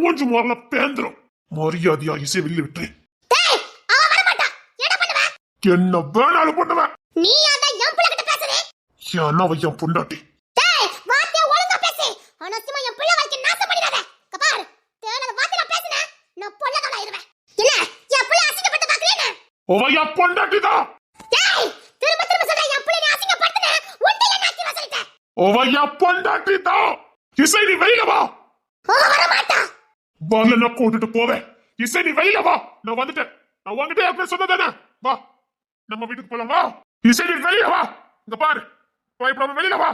மூஞ்சி மோரல பேந்துரும். மரியாதையா இசை வெளியில விட்டு. என்ன வேணாலும் பண்ணுவேன். நீ அத என் புள்ள கிட்ட பேசுறே. என்ன வையம் பொண்டாட்டி. டேய் வாத்தியா ஒழுங்கா பேசு. அனசிமா என் புள்ள வாழ்க்கை நாசம் பண்ணிடாத. கபார் தேனல வாத்தியா பேசுன நான் புள்ள கலா இருவேன். என்ன என் புள்ள அசிங்கப்பட்டு பாக்குறேனே. ஓவையா பொண்டாட்டி தான். டேய் திரும்ப திரும்ப சொல்ற என் புள்ள நீ அசிங்கப்படுத்துன. உன்னை என்ன ஆக்கி வச்சிட்ட. ஓவையா பொண்டாட்டி தான். இசை நீ வெளியில வா. வர மாட்டா. வரல நான் கூட்டிட்டு போவேன். இசை நீ வெளியில வா. நான் வந்துட்டேன். நான் உன்கிட்ட ஏற்கனவே சொன்னதானே. வா நம்ம வீட்டுக்கு போலாம். வா இசை நீ வெளியில வா. இங்க பாரு பயப்படாம வெளியில வா.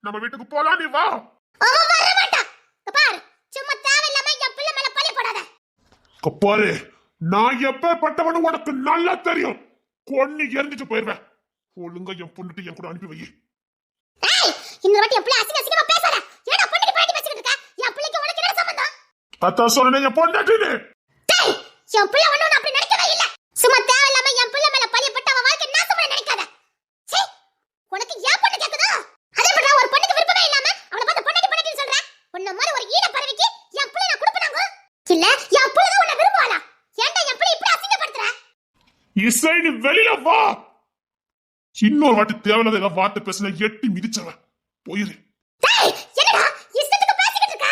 நம்ம வீட்டுக்கு போலாம். நீ வா. வர மாட்டா. கபார் சும்மா தேவையில்லாம என் புள்ள மேல பழி போடாத. கப்பாரு நான் எப்பேற்பட்டவனு உனக்கு நல்லா தெரியும். கொன்னி எரிஞ்சிட்டு போயிருவேன். ஒழுங்கா என் பொண்ணுட்டு என் கூட அனுப்பி வை. ஏய் இந்த வாட்டி என் புள்ள அசிங்கமா பேசாத. ஏடா பொண்ணுக்கு பாட்டி பேசிட்டு இருக்க. என் புள்ளைக்கு உனக்கு என்ன சம்பந்தம்? அத்தா சொன்னேன் என் பொண்டாட்டின்னு. டேய் என் புள்ள ஒண்ணும் அப்படி நினைக்கவே இல்ல. சும்மா தேவையில்லாம என் புள்ள மேல பழி போட்டு அவ வாழ்க்கை நாசம் பண்ண நினைக்காத. சீ உனக்கு ஏன் பொண்ணு கேக்குதா? அதே பண்ற ஒரு பொண்ணுக்கு விருப்பமே இல்லாம அவளை பார்த்து பொண்டாட்டின்னு சொல்ற. உன்ன மாதிரி ஒரு ஈன பறவைக்கு என் புள்ள நான் கொடுப்பனாங்க. இல்ல என் புள்ள தான் உன்னை விரும்புவாளா? ஏன்டா என் புள்ள இப்படி அசிங்கப்படுத்துற? இசை நீ வெளியில வா. இன்னொரு வாட்டி தேவையில்லாத ஏதாவது வார்த்தை பேசின எட்டி மிதிச்சவன் போயிரு. டேய் என்னடா இஷ்டத்துக்கு பேசிக்கிட்டு இருக்க?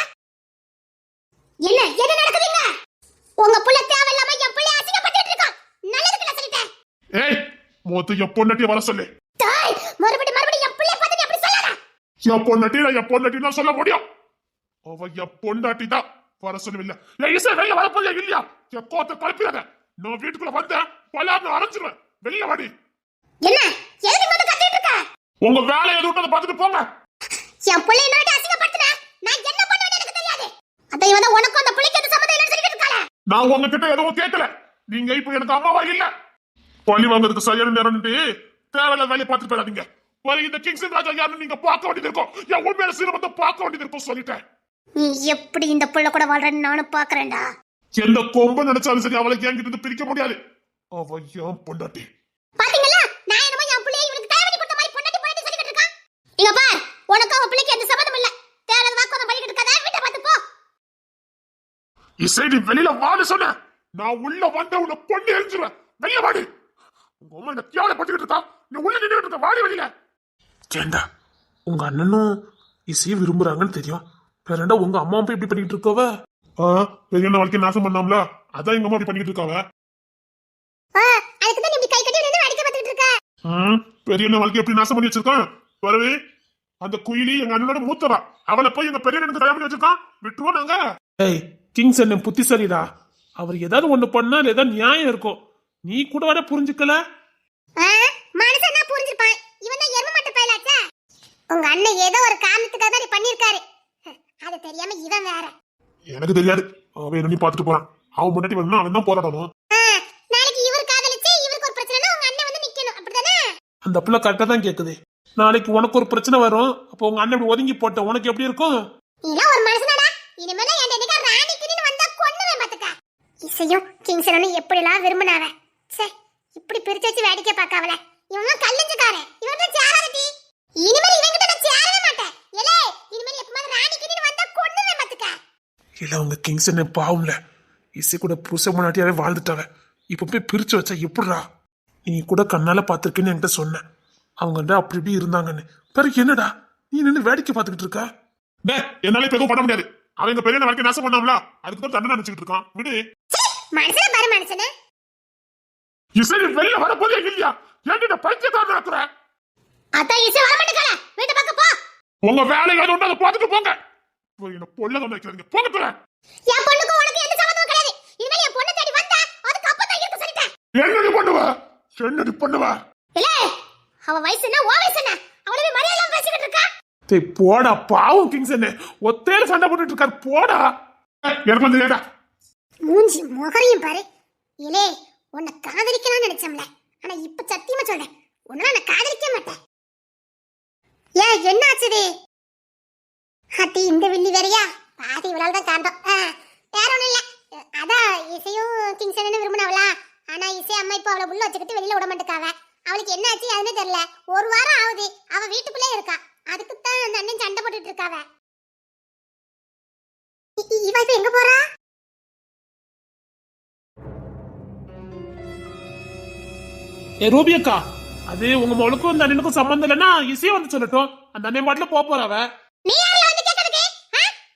என்ன நடக்குதுங்க? உங்க புள்ள தேவையில்லாம என் புள்ள அசிங்கப்படுத்திட்டு இருக்கான். நல்லதுக்கு நான் சொல்லிட்டேன். ஏய் மொத்த என் பொண்டாட்டிய வர சொல்லு. டேய் மறுபடியும் என் புள்ளைய பார்த்து நீ அப்படி சொல்லாத. என் பொண்டாட்டி நான் சொல்ல முடியும். அவ என் பொண்டாட்டி தான் வர சொல்லவில்லை. ஏய் இசை வெளியில வரப்போறியா இல்லையா? என் கோத்தை கலப்பிடாத. நான் வீட்டுக்குள்ள வந்தேன் பலான்னு அரைஞ்சிருவேன். வெளியில வாடி. என்ன எதுக்கு மட்டும் கத்திட்டு இருக்க? உங்க வேலை எதுவும் பார்த்துட்டு போங்க. என் புள்ளைய இன்னொரு அசிங்கப்படுத்துன நான் என்ன பண்ணுவேன்னு எனக்கு தெரியாது. அத இவத உனக்கு அந்த புள்ளைக்கு எந்த சம்மந்தம் இல்லன்னு சொல்லிட்டு இருக்காளே. நான் உங்ககிட்ட எதுவும் கேட்கல. நீங்க இப்ப எனக்கு அம்மாவா இல்ல. பழி வாங்குறதுக்கு சரியான நேரம்னு தேவையில்ல வேலையை பார்த்துட்டு போயிடாதீங்க. இந்த கிங்ஸ்டன் ராஜா யாருன்னு நீங்க பார்க்க வேண்டியது இருக்கும். என் உண்மையான சீரமத்தை பார்க்க வேண்டியது இருக்கும் சொல்லிட்டேன். நீ எப்படி இந்த புள்ள கூட வாழ்றன்னு நானும் பாக்குறேன்டா. எந்த கொம்ப நினைச்சாலும் சரி அவளை என்கிட்ட இருந்து பிரிக்க முடியாது. அவ என் பொண்டாட்டி. பாத்தீங்களா நான் என்னமோ என் புள்ளைய இவனுக்கு தேவனி கொடுத்த மாதிரி பொண்டாட்டி சொல்லிட்டு இருக்கான். இங்க பார் உனக்கு அவ புள்ளைக்கு எந்த சம்பந்தம் இல்ல. தேவன வாக்குவாதம் பண்ணிட்டு இருக்காத. வீட்டை பார்த்து போ. இசை நீ வெளியில வான்னு சொன்ன. நான் உள்ள வந்த உன்னை பொண்ணு எரிஞ்சிருவேன். வெளியில வாடி. உங்க அம்மா என்ன கேவலப்பட்டுக்கிட்டு இருக்கா. நீ உள்ள நின்றுட்டு இருக்க. வாடி வெளியில. ஏண்டா உங்க அண்ணனும் இசையை விரும்புறாங்கன்னு தெரியும். வேறண்டா உங்க அம்மா போய் இப்படி பண்ணிட்டு இருக்கவ. பெரிய வாழ்க்கை நாசம் பண்ணாமல அதான் எங்க அம்மா இப்படி பண்ணிட்டு இருக்காவ. அதுக்கு தான் நீ இப்படி கை கட்டி நின்னு வேடிக்கை பார்த்துட்டு இருக்க. பெரிய வாழ்க்கை எப்படி நாசம் பண்ணி வச்சிருக்கான் வரவே. அந்த குயிலி எங்க அண்ணனோட மூத்தவா. அவளை போய் எங்க பெரிய அண்ணனுக்கு கல்யாணம் பண்ணி வச்சிருக்கான். விட்டுருவோம் நாங்க. ஏய் கிங்ஸ் அண்ணன் புத்திசாலிடா. அவர் ஏதாவது ஒண்ணு பண்ணா ஏதாவது நியாயம் இருக்கும். நீ கூட வர புரிஞ்சுக்கல. மனுஷனா புரிஞ்சுப்பான். இவன் தான் எருமை மாட்டு பயலாச்சே. உங்க அண்ணன் ஏதோ ஒரு காரணத்துக்காக தான் நீ பண்ணிருக்காரு. அது தெரியாம இவன் வேற. எனக்கு தெரியாது. அவன் என்ன நீ பாத்துட்டு போறான். அவன் முன்னாடி வந்து அவன் தான் போராடணும். நாளைக்கு இவர் காதலிச்சு இவருக்கு ஒரு பிரச்சனைனா உங்க அண்ணன் வந்து நிக்கணும். அப்படிதானே? அந்த புள்ள கரெக்டா தான் கேக்குது. நாளைக்கு உனக்கு ஒரு பிரச்சனை வரும். அப்போ உங்க அண்ணன் இப்படி ஒதுங்கி போட்ட உனக்கு எப்படி இருக்கும்? நீ ஒரு மனுஷனாடா. இனிமேல என் டெடிகா ராணி கிட்ட வந்தா கொன்னுவே பாத்துக்க. இசையும் கிங்ஸ்டனும் எப்படிலாம் விரும்பனாவே. சே இப்படி பிரிச்சு வச்சு வேடிக்கை பார்க்கவல. இவன் கல்லஞ்சக்காரன். இவன்ட்ட சேராதடி. இனிமேல் இவன்கிட்ட நான் சேரவே மாட்டேன். ஏலே இனிமேல் எப்பமாவது ராணி கிட்ட வந்தா கொன்னுவே பாத்துக்க. இல்ல உங்க கிங்ஸ்டன் பாவம்ல. இசை கூட புருஷ முன்னாடியாவே வாழ்ந்துட்டாவ. இப்ப போய் பிரிச்சு வச்சா எப்படிடா? நீ கூட கண்ணால பாத்திருக்கேன்னு என்கிட்ட சொன்ன. அவங்க அப்படி இப்படி இருந்தாங்கன்னு. பிறகு என்னடா நீ நின்று வேடிக்கை பார்த்துக்கிட்டு இருக்க? என்னால இப்ப எதுவும் பண்ண முடியாது. அவங்க பெரிய வாழ்க்கை நாசம் பண்ணாமல அதுக்கு தான் தண்டனை நினைச்சுக்கிட்டு இருக்கான். விடு. மனுஷன பாரு மனுஷன. இசை வெளியில வர போதே இல்லையா? என்கிட்ட பைத்தியக்காரன் ஆக்குற. அதான் இசை வர மாட்டேங்கல. வீட்டை பக்கம் போ. உங்க வேலை ஏதோ ஒண்ணு அதை பார்த்துட்டு போங்க. என்ன பொல்ல தான் வைக்கிறீங்க. போங்க போல. என் பொண்ணுக்கு உனக்கு எந்த சம்பந்தமும் கிடையாது. இனிமேல் என் பொண்ணு தேடி வந்தா அதுக்கு அப்ப தான் இருக்க சொல்லிட்டேன். என்னடி பண்ணுவ? இல்ல அவ வயசு என்ன ஓ வயசு என்ன? அவளவே மரியாதை பேசிக்கிட்டு இருக்கா. டேய் போடா பாவம் கிங்ஸ்டன். ஒத்தையில சண்டை போட்டுட்டு இருக்காரு. போடா. எனக்கு வந்து கேட்டா மூஞ்சி முகரையும் பாரு. இலே உன்னை காதலிக்கலாம்னு நினைச்சோம்ல. ஆனா இப்ப சத்தியமா சொல்றேன் உன்னை நான் காதலிக்க மாட்டேன். ஏன் என்ன ஆச்சுது? அத்தி இந்த வில்லி வேறையா? பாதி இவளால தான் காண்டோம். வேற ஒண்ணும் இல்ல. அதான் இசையும் கிங்ஸ்டனும் விரும்பினவளா. ஆனா இசை அம்மா இப்ப அவளை உள்ள வச்சுக்கிட்டு வெளியில விட மாட்டேக்காவ. அவளுக்கு என்ன ஆச்சு அதுன்னு தெரியல. ஒரு வாரம் ஆகுது அவ வீட்டுக்குள்ளே இருக்கா. அதுக்கு தான் அந்த அண்ணன் சண்டை போட்டுட்டு இருக்காவ. இவ இப்ப எங்க போறா? ரூபி அக்கா, அது உங்க மொழுக்கும் அந்த அண்ணனுக்கும் சம்பந்தம் இல்லைன்னா இசையை வந்து சொல்லட்டும். அந்த அண்ணன் பாட்டுல போறாவ. நீ யாரல வந்து கேக்குறதுக்கு?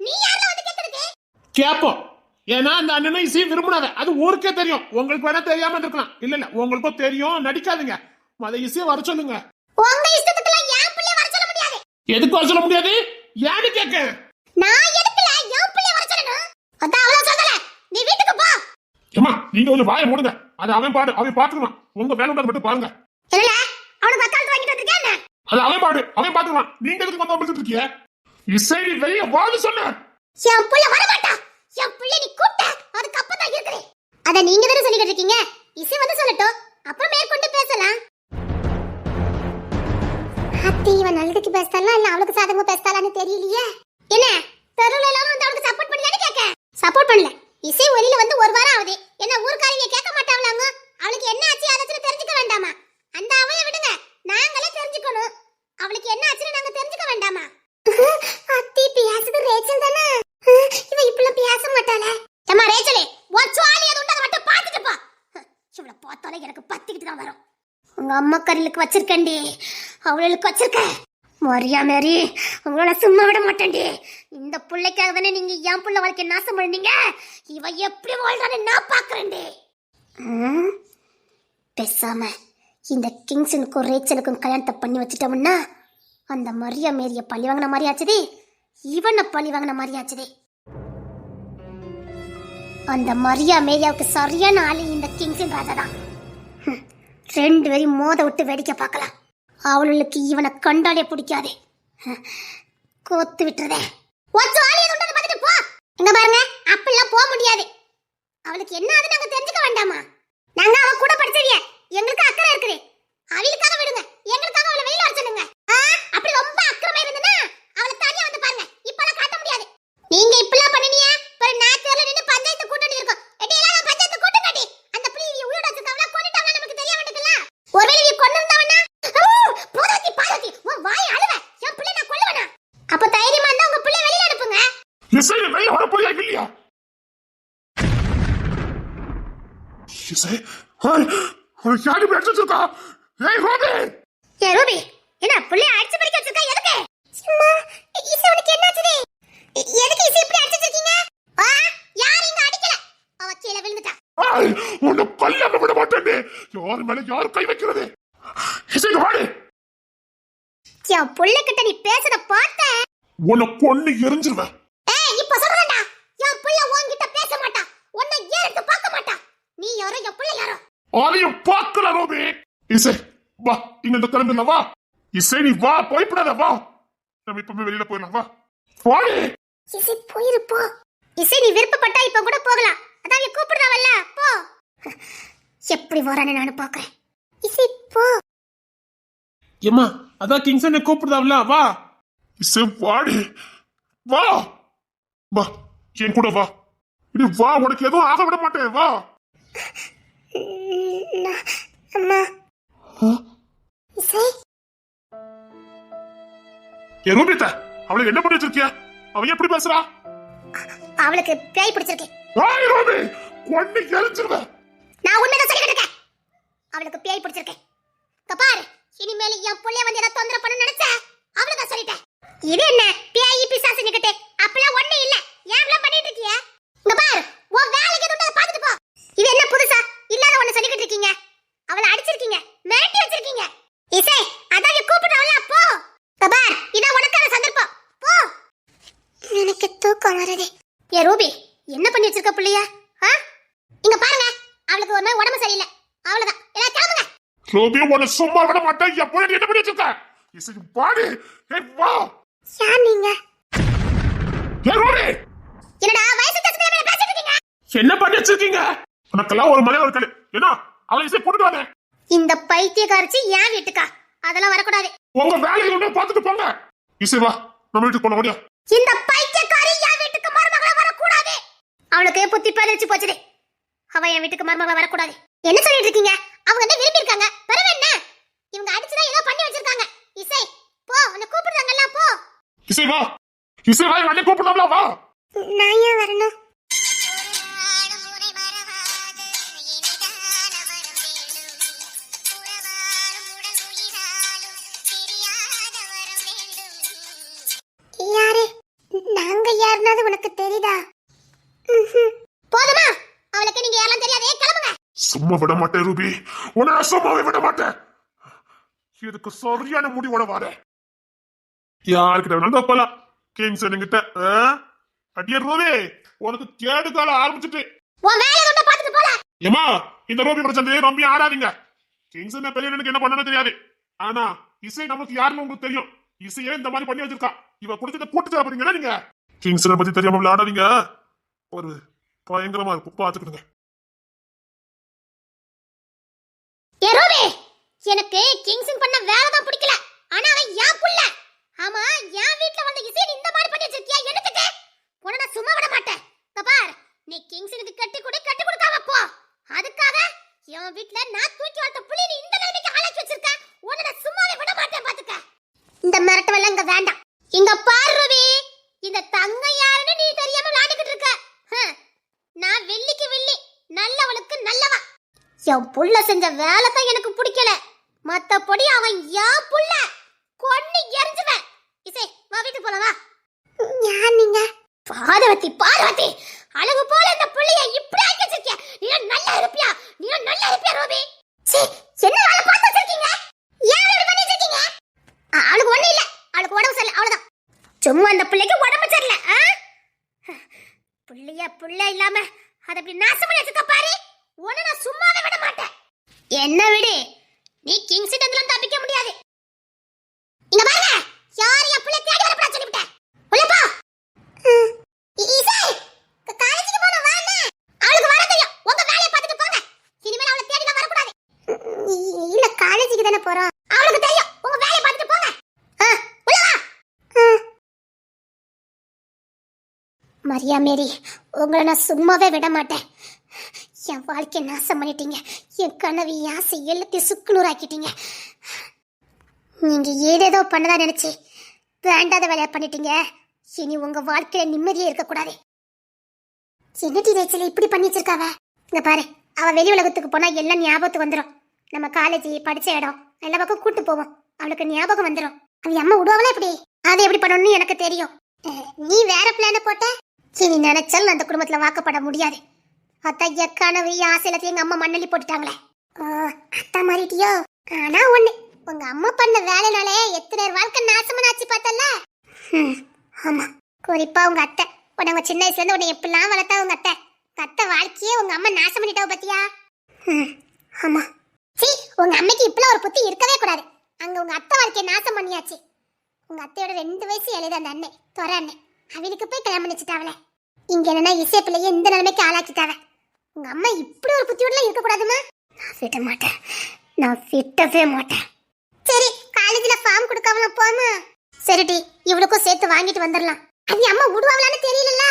நீ யாரல வந்து கேக்குறதுக்கு? கேப்போம். ஏன்னா அந்த அண்ணனும் இசையை விரும்பினாவ. அது ஊருக்கே தெரியும். உங்களுக்கு வேணா தெரியாம இருக்கலாம். இல்ல உங்களுக்கும் தெரியும். நடிக்காதுங்க. மத இசையை வர சொல்லுங்க. உங்க இஷ்டத்துக்குலாம் என் பிள்ளை வர சொல்ல முடியாது. எதுக்கு வர சொல்ல முடியாது? ஏன்னு கேக்க. நான் எதுக்குல என் பிள்ளை வர சொல்லணும்? அதான் அவள சொல்லல. நீ வீட்டுக்கு போ. ஏமா நீங்க கொஞ்சம் வாயை மூடுங்க. அது அவன் பாத்துக்கலாம். உங்க வேலை மட்டும் பாருங்க. இல்ல அவனுக்கு வக்காலத்து வாங்கிட்டு வந்திருக்கேன். அது அவன் பாத்துக்கலாம். நீங்க எதுக்கு வந்து வந்துட்டு இருக்கீங்க? இசை வெளிய வான்னு சொன்ன. என் புள்ள வர மாட்டா. என் புள்ள நீ கூப்பிட்ட அதுக்கு அப்ப தான் இருக்கிறேன். அத நீங்க தான சொல்லிட்டு இருக்கீங்க. இசை வந்து சொல்லட்டும். அப்புறம் மேற்கொண்டு பேசலாம். அத்தி இவன் நல்லதுக்கு பேசலாம் இல்ல அவளுக்கு சாதகமா பேசலாம்னு தெரியலையே. என்ன தெருவுல எல்லாரும் வந்து அவளுக்கு சப்போர்ட் பண்ணி கேக்க. சப்போர்ட் பண்ணல. இசை வெளியில வந்து ஒரு வாரம் ஆகுது. என்ன ஊர்க்காரங்க கேட்க மாட்டாங்களாங்க? அவளுக்கு என்ன ஆச்சு அதாச்சும் தெரிஞ்சுக்க வேண்டாமா? அந்த அவளை விடுங்க. நாங்களே தெரிஞ்சுக்கணும். அவளுக்கு என்ன ஆச்சுன்னு நாங்க தெரிஞ்சுக்க வேண்டாமா? அத்தி பேசுது ரேச்சல் தானே. இவ இப்பல பேச மாட்டாளே. அம்மா ரேச்சலே, உன் சுவாலி அது உண்டத மட்டும் பாத்துட்டு போ. இவள பார்த்தாலே எனக்கு பத்திக்கிட்டு தான் வரும். உங்க அம்மா கரிலுக்கு வச்சிருக்கேன்டி. அவளுக்கு வச்சிருக்க. மரியா மேரி, உங்கள சும்மா விட மாட்டேன்டி. இந்த புள்ளைக்காக தானே நீங்க என் புள்ள வாழ்க்கைய நாசம் பண்ணீங்க. இவ எப்படி வாழ்றான்னு நான் பாக்குறேன்டி. பேசாம இந்த கிங்ஸனுக்கும் ரேச்சலுக்கும் கல்யாணத்தை பண்ணி வச்சுட்டோம்னா அந்த மரியா மேரிய பழி வாங்கின மாதிரி ஆச்சுதே. இவனை பழி வாங்கின மாதிரி ஆச்சுதே. அந்த மரியா மேரியாவுக்கு சரியான ஆளு இந்த கிங்ஸன் ராஜா தான். ரெண்டு பேரும் மோத விட்டு வேடிக்கை பார்க்கலாம். அவளுக்கு இவனை கண்டாலே பிடிக்காதே. கோத்து விட்டுறதே. இங்க பாருங்க, அப்படிலாம் போக முடியாது. அவளுக்கு என்ன ஆகுது நாங்க தெரிஞ்சுக்க வேண்டாமா? நாங்க அவ கூட படிச்சவிய. எங்களுக்கு அக்கறை இருக்குது. அவளுக்காக விடுங்க. எங்களுக்காக அவளை வெளியில வர சொல்லுங்க. அப்படி ரொம்ப அக்கறை இருந்தனா அவளை தனியா வந்து பாருங்க. இப்பலாம் காட்ட முடியாது. நீங்க இப்பலாம் பண்ணினியா? பர நாக்கல நின்னு பஞ்சாயத்து கூட்டணி இருக்கும். எடி எல்லாம் பஞ்சாயத்து கூட்டம் கட்டி. அந்த பிள்ளை உயிரோட வச்சிருக்கவள கொன்னுட்டாங்க நமக்கு தெரியாம இருக்குல்ல. ஒருவேளை நீ கொன்னுட்டாவனா? போதாதி பாதாதி. உன் வாய் அழுவ. என் பிள்ளை நான் கொல்லுவனா? அப்ப தைரியமா இருந்தா உங்க பிள்ளை வெளியில அனுப்புங்க. இசை வெளிய வர போறியா இல்லையா? இசை ஒரு யாரு பேச்சு வச்சிருக்கா? ஏய் ரூபி! ஏ ரூபி, என்ன புள்ளைய அடிச்சு படிக்க வச்சிருக்கா? எதுக்கு? சும்மா இசை உனக்கு என்னாச்சுது? எதுக்கு இசை இப்படி அடிச்சு வச்சிருக்கீங்க? யார் இங்க அடிக்கல. அவ கீழ விழுந்துட்டா. உன்னை கல்யாணம் விட மாட்டேன். யார் மேல யார் கை வைக்கிறது? இசை வாடி. என் புள்ள கிட்ட நீ பேசுறத பார்த்த உன்னை கொன்னு எரிஞ்சிருவேன். ஏய் இப்ப சொல்றேன்டா. என் புள்ள உன்கிட்ட பேச மாட்டா. உன்னை ஏறிட்டு பார்க்க மாட்டா. நீ யாரோ என் புள்ள யாரோ? அதையும் பார்க்கல ரூபி. இசை வா, இங்க இந்த கிளம்பில வா. இசை நீ வா, போய்ப்படாத வா. நம்ம இப்பவே வெளியில போயிடலாம் வா. போடி. இசை போயிருப்போ. இசை நீ விருப்பப்பட்டா இப்ப கூட போகலாம். அதான் நீ கூப்பிடுறவல்ல, போ. எப்படி வரானே நானு பாக்குறேன். இசை போ. ஏமா அதான் கிங்ஸனை கூப்பிடுதாவல வா. இசை வாடி வா. வா என் கூட வா. இது வா, உனக்கு எதுவும் ஆக விட மாட்டேன் வா. அம்மா இசை ஏ ரூபிதா, அவளை என்ன பண்ணி வச்சிருக்கியா? அவன் எப்படி பேசுறா? அவளுக்கு பேய் பிடிச்சிருக்கு. ஏய் ரூபி, கொன்னு எரிஞ்சிருவேன். நான் உண்மையை சொல்லிட்டு இருக்கேன். அவளுக்கு பேய் பிடிச்சிருக்கு. பாரு, இனிமேல் என் புள்ளைய வந்து ஏதாவது தொந்தரவு பண்ண நினைச்ச அவளுக்கு சொல்லிட்டேன். இது என்ன பேய் பிசாசு நிக்கட்டே? அப்பலாம் ஒண்ணே இல்ல. ஏன்லாம் பண்ணிட்டு இருக்கிய? இங்க பாரு, உன் வேலைக்கு எதுவும் பாத்துட்டு போ. இது என்ன புதுசா இல்லாத ஒண்ணு சொல்லிட்டு இருக்கீங்க? அவளை அடிச்சிருக்கீங்க, மிரட்டி வச்சிருக்கீங்க. இசை அதான் கூப்பிடுறவள போ. பார், இத உனக்கான சந்தர்ப்பம். போ. எனக்கு தூக்கம் வருது. ஏ ரூபி, என்ன பண்ணி வச்சிருக்க புள்ளைய? இங்க பாருங்க, அவளுக்கு ஒரு உடம்பு சரியில்லை. அவ்வளவுதான். எல்லாம் கிளம்புங்க. ரூபி, உன்னை சும்மா விட மாட்டேன். எப்போ என்ன பண்ணி வச்சிருக்க? இசை பாடி. ஏய் வா. யார் நீங்க? ஏ ரூபி, என்னடா வயசு தசமே மேல பேசிட்டு இருக்கீங்க? என்ன பண்ணி வச்சிருக்கீங்க? உனக்கெல்லாம் ஒரு மலையாள இருக்கல. என்ன அவளை இசை போட்டுட்டு வாங்க. இந்த பைத்தியக்காரச்சி ஏன் வீட்டுக்கா? அதெல்லாம் வரக்கூடாது. உங்க வேலையை ஒண்ணே பார்த்துட்டு போங்க. இசை வா, நம்ம வீட்டுக்கு போன ஓடியா. இந்த பைத்தியக்காரி என் வீட்டுக்கு மருமகளா வரக்கூடாது. அவளுக்கு புத்தி பதிரிச்சு போச்சுது. அவ என் வீட்டுக்கு மருமகளா வரக்கூடாது. என்ன சொல்லிட்டு இருக்கீங்க? அவங்க என்ன விரும்பி இருக்காங்க. பரவ என்ன? இவங்க அடிச்சுதான் ஏதோ பண்ணி வச்சிருக்காங்க. இசை போ, உன்னை கூப்பிடுறாங்கல்ல போ. இசை வா. இசை வா, என்னை கூப்பிடுறாங்களா வா. நான் ஏன் வரணும்? யாரு? நாங்க யாருனாவது உனக்கு தெரியுதா? போதுமா? அவளுக்கு நீங்க யாரெல்லாம் தெரியாதே, கிளம்புங்க. சும்மா விட மாட்டேன் ரூபி, உன்னை நான் சும்மாவே விட மாட்டேன். இதுக்கு சரியான முடிவோட வர. யாருக்கிட்ட வேணாலும் போலாம், கிங்சன் கிட்ட. அடியே ரூபி, உனக்கு கேடு கால ஆரம்பிச்சுட்டு உன் வேலையை மட்டும் பார்த்துட்டு போல. ஏமா, இந்த ரூபி பிரச்சனையை ரொம்ப ஆடாதீங்க. கிங்சன் பெரியனுக்கு என்ன பண்ணணும் தெரியாது, ஆனா இசை நமக்கு யாருன்னு உங்களுக்கு தெரியும். இசையே இந்த மாதிரி பண்ணி வச்சிருக்கா. இவ கொடுத்தத கூட்டு தர போறீங்களா நீங்க? கிங்சனை பத்தி தெரியாம விளையாடாதீங்க, ஒரு பயங்கரமா இருக்கும், பாத்துக்கிடுங்க. ஏ ரூபி, எனக்கு கிங்சன் பண்ண வேலை தான் பிடிக்கல. ஆனா அவன் யா புள்ள. ஆமா, என் வீட்ல வந்து இசை நீ இந்த மாதிரி பண்ணி வச்சிருக்கியா? எனக்கு உன்னை நான் சும்மா விட மாட்டேன். இங்க பார், நீ கிங்சனுக்கு கட்டி கொடுக்காம போ. அதுக்காக என் வீட்ல நான் தூக்கி வளர்த்த புள்ளி நீ இந்த நிலைமைக்கு ஆளாக்கி வச்சிருக்க. உன்னை நான் சும்மாவே விட மாட்டேன், பாத்துக்க. இந்த மிரட்டவெல்லாம் இங்க வேண்டாம். இங்க பாரு ரூபி, இந்த தங்கம் யாருன்னு நீ தெரியாம விளையாடிக்கிட்டு இருக்க. நான் வெள்ளிக்கு வெள்ளி, நல்லவளுக்கு நல்லவா. என் புள்ள செஞ்ச வேலை தான் எனக்கு பிடிக்கல. மத்தபடி அவன் என் புள்ள கொன்னு எரிஞ்சுவேன். இசை, வா வீட்டுக்கு போலாம், வா. யார் நீங்க? பார்வதி, அழகு போல இந்த புள்ளைய இப்படி ஆக்கி வச்சிருக்கியா? நீ நல்லா இருப்பியா? ரூபி. சீ, என்ன வேலை பார்த்து வச்சிருக்கீங்க? ஏன் இப்படி பண்ணி வச்சிருக்கீங்க? அவளுக்கு ஒண்ணு இல்ல, அவளுக்கு உடம்பு சரியில்லை, அவ்வளவுதான். சும்மா அந்த பிள்ளைக்கு உடம்பு சரியில்லை. புள்ள இல்லாம அதை அப்படி நாசம் பண்ணி வச்சிருக்க பாரு. உன்னை நான் சும்மாவே விட மாட்டேன். என்ன விடு, நீ கிங்ஸ் கிட்ட தப்பிக்க முடியாது. இங்க பாருங்க, யார் என் பிள்ளை தேடி வரப்படா சொல்லிவிட்டேன். உள்ள போ. இசை, காலேஜுக்கு போன வா. அவளுக்கு வர தெரியும், உங்க வேலையை பார்த்துட்டு போங்க. இனிமேல் அவளை தேடி நான் வரக்கூடாது. இல்ல, காலேஜுக்கு தானே போறோம். அவளுக்கு தெரியும், உங்க வேலையை பார்த்துட்டு போங்க. உள்ள வா. மரியா மேரி, உங்களை நான் சும்மாவே விட மாட்டேன். என் வாழ்க்கையை நாசம் பண்ணிட்டீங்க. என் கனவு ஆசை எல்லாத்தையும் சுக்குநூறாக்கிட்டீங்க. நீங்க ஏதேதோ பண்ணதா நினைச்சு வேண்டாத வேலையை பண்ணிட்டீங்க. இனி உங்க வாழ்க்கையில நிம்மதியே இருக்கக்கூடாது. என்னடி ரேச்சல இப்படி பண்ணி வச்சிருக்காவ? இங்க பாரு, அவ வெளி உலகத்துக்கு போனா எல்லாம் ஞாபகத்துக்கு வந்துடும். நம்ம காலேஜ் படிச்ச இடம் எல்லா பக்கம் கூட்டு போவோம், அவளுக்கு ஞாபகம் வந்துடும். அவ அம்மா விடுவாங்களா? இப்படி அதை எப்படி பண்ணணும்னு எனக்கு தெரியும். நீ வேற பிளான போட்ட, இனி நினைச்சாலும் அந்த குடும்பத்துல வாக்கப்பட முடியாது. அத்தைய கனவு ஆசையில எங்க அம்மா மண்ணலி போட்டுட்டாங்களே. அத்தா மாறிட்டியோ? ஆனா ஒண்ணு, உங்க அம்மா பண்ண வேலைனாலே எத்தனை வாழ்க்கை நாசமாச்சு பார்த்தல. ஆமா, குறிப்பா உங்க அத்தை. உங்க சின்ன வயசுல இருந்து உன்னை எப்படிலாம் வளர்த்தா உங்க அத்தை. அத்தை வாழ்க்கையே உங்க அம்மா நாசம் பண்ணிட்டாவ பத்தியா? ஆமா. சீ, உங்க அம்மைக்கு இப்பெல்லாம் ஒரு புத்தி இருக்கவே கூடாது. அங்க உங்க அத்தை வாழ்க்கையை நாசம் பண்ணியாச்சு. உங்க அத்தையோட 2 வயசு எழுத அந்த அண்ணன் தொர அண்ணன், அவளுக்கு போய் கல்யாணம் பண்ணிச்சுட்டாவல. இங்க என்னன்னா இசை பிள்ளைய இந்த நிலைமைக்கு ஆளாக்கிட்டாவ. உங்க அம்மா இப்படி ஒரு புத்தியோட இருக்க கூடாதுமா. நான் விட்டவே மாட்டேன். சரி, காலேஜ்ல ஃபார்ம் கொடுக்காமல போமா? சரிடி, இவளுக்கும் சேர்த்து வாங்கிட்டு வந்துடலாம். அது அம்மா விடுவாங்களான்னு தெரியல.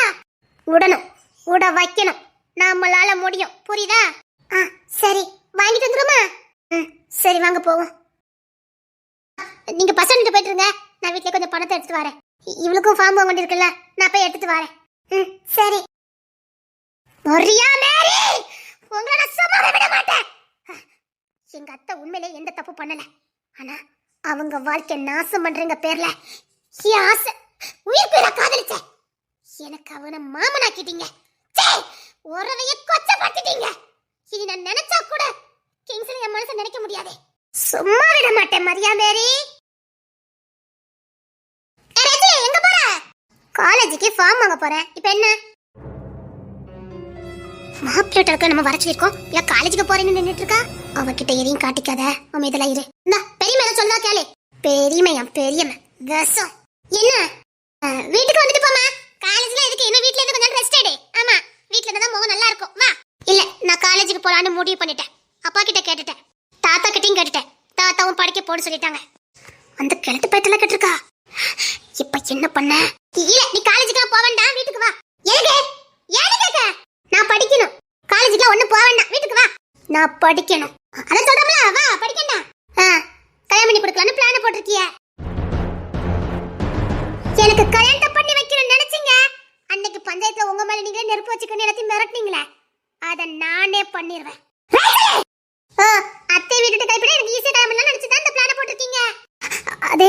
விடணும், விட வைக்கணும், நம்மளால முடியும், புரியுதா? சரி, வாங்கிட்டு வந்துருமா? சரி, வாங்க போவோம். நீங்க பசங்க போயிட்டு இருங்க, நான் வீட்டுல கொஞ்சம் பணத்தை எடுத்துட்டு வரேன். இவளுக்கும் ஃபார்ம் வாங்க வேண்டியிருக்குல்ல, நான் போய் எடுத்துட்டு வரேன். சரி. மரியா மேரி, உங்களை நான் சும்மாவே விட மாட்டேன். எங்க அத்தை உண்மையிலே எந்த தப்பு பண்ணல. ஆனா அவங்க வாழ்க்கை நாசம் பண்றீங்க பேர்ல என் ஆசை உயிர் பேரா காதலிச்சேன். எனக்கு அவனை மாமனாக்கிட்டீங்க. உறவைய கொச்சப்படுத்திட்டீங்க. இனி நான் நினைச்சா கூட கிங்ஸ்ல என் மனசை நினைக்க முடியாது. சும்மா விட மாட்டேன் மரியா மேரி. எங்க போற? காலேஜுக்கு ஃபார்ம் வாங்க போறேன். இப்ப என்ன மாப்பிள்ளை நம்ம வர சொல்லிருக்கோம், இல்ல காலேஜுக்கு போறேன்னு நின்னுட்டு இருக்கா? அவகிட்ட எதையும் காட்டிக்காத, அவன் இதெல்லாம் இரு. இந்த பெரியமையை சொல்ல கேளு. பெரியமையா? பெரியமை விஷம். என்ன வீட்டுக்கு வந்துட்டு போமா? காலேஜ்ல எதுக்கு? என்ன வீட்ல இருந்து கொஞ்சம் ரெஸ்ட் எடு. ஆமா, வீட்ல இருந்தா முகம் நல்லா இருக்கும். வா. இல்ல, நான் காலேஜுக்கு போலான்னு முடிவு பண்ணிட்டேன். அப்பா கிட்ட கேட்டுட்டேன், தாத்தா கிட்டயும் கேட்டுட்டேன். தாத்தாவும் படிக்க போட சொல்லிட்டாங்க. அந்த கிழட்டு பையத்துல கேட்டிருக்கா. இப்ப என்ன பண்ண? இல்ல, நீ காலேஜுக்கு போக வேண்டாம், வீட்டுக்கு வா. ஏங்க ஏன்னு கேக்க? நான் படிக்கணும். காலேஜுக்கு ஒண்ணு போக வேண்டாம், வீட்டுக்கு வா. நான் படிக்கணும். அத சொல்றோம்ல, வா படிக்கண்டா. கல்யாணம் பண்ணி கொடுக்கலாம்னு பிளான் போட்டிருக்கிய. எனக்கு கல்யாணம் பண்ணி வைக்கணும்னு நினைச்சீங்க, அன்னைக்கு பஞ்சாயத்துல உங்க மேல நீங்களே நெருப்பு வச்சுக்கணும் எல்லாத்தையும் மிரட்டினீங்களே அத நானே பண்ணிடுவேன். அத்தை வீட்டுக்கு கைப்பட எனக்கு ஈஸியா கல்யாணம் பண்ணலாம் நினைச்சுதான் இந்த பிளான போட்டிருக்கீங்க. அது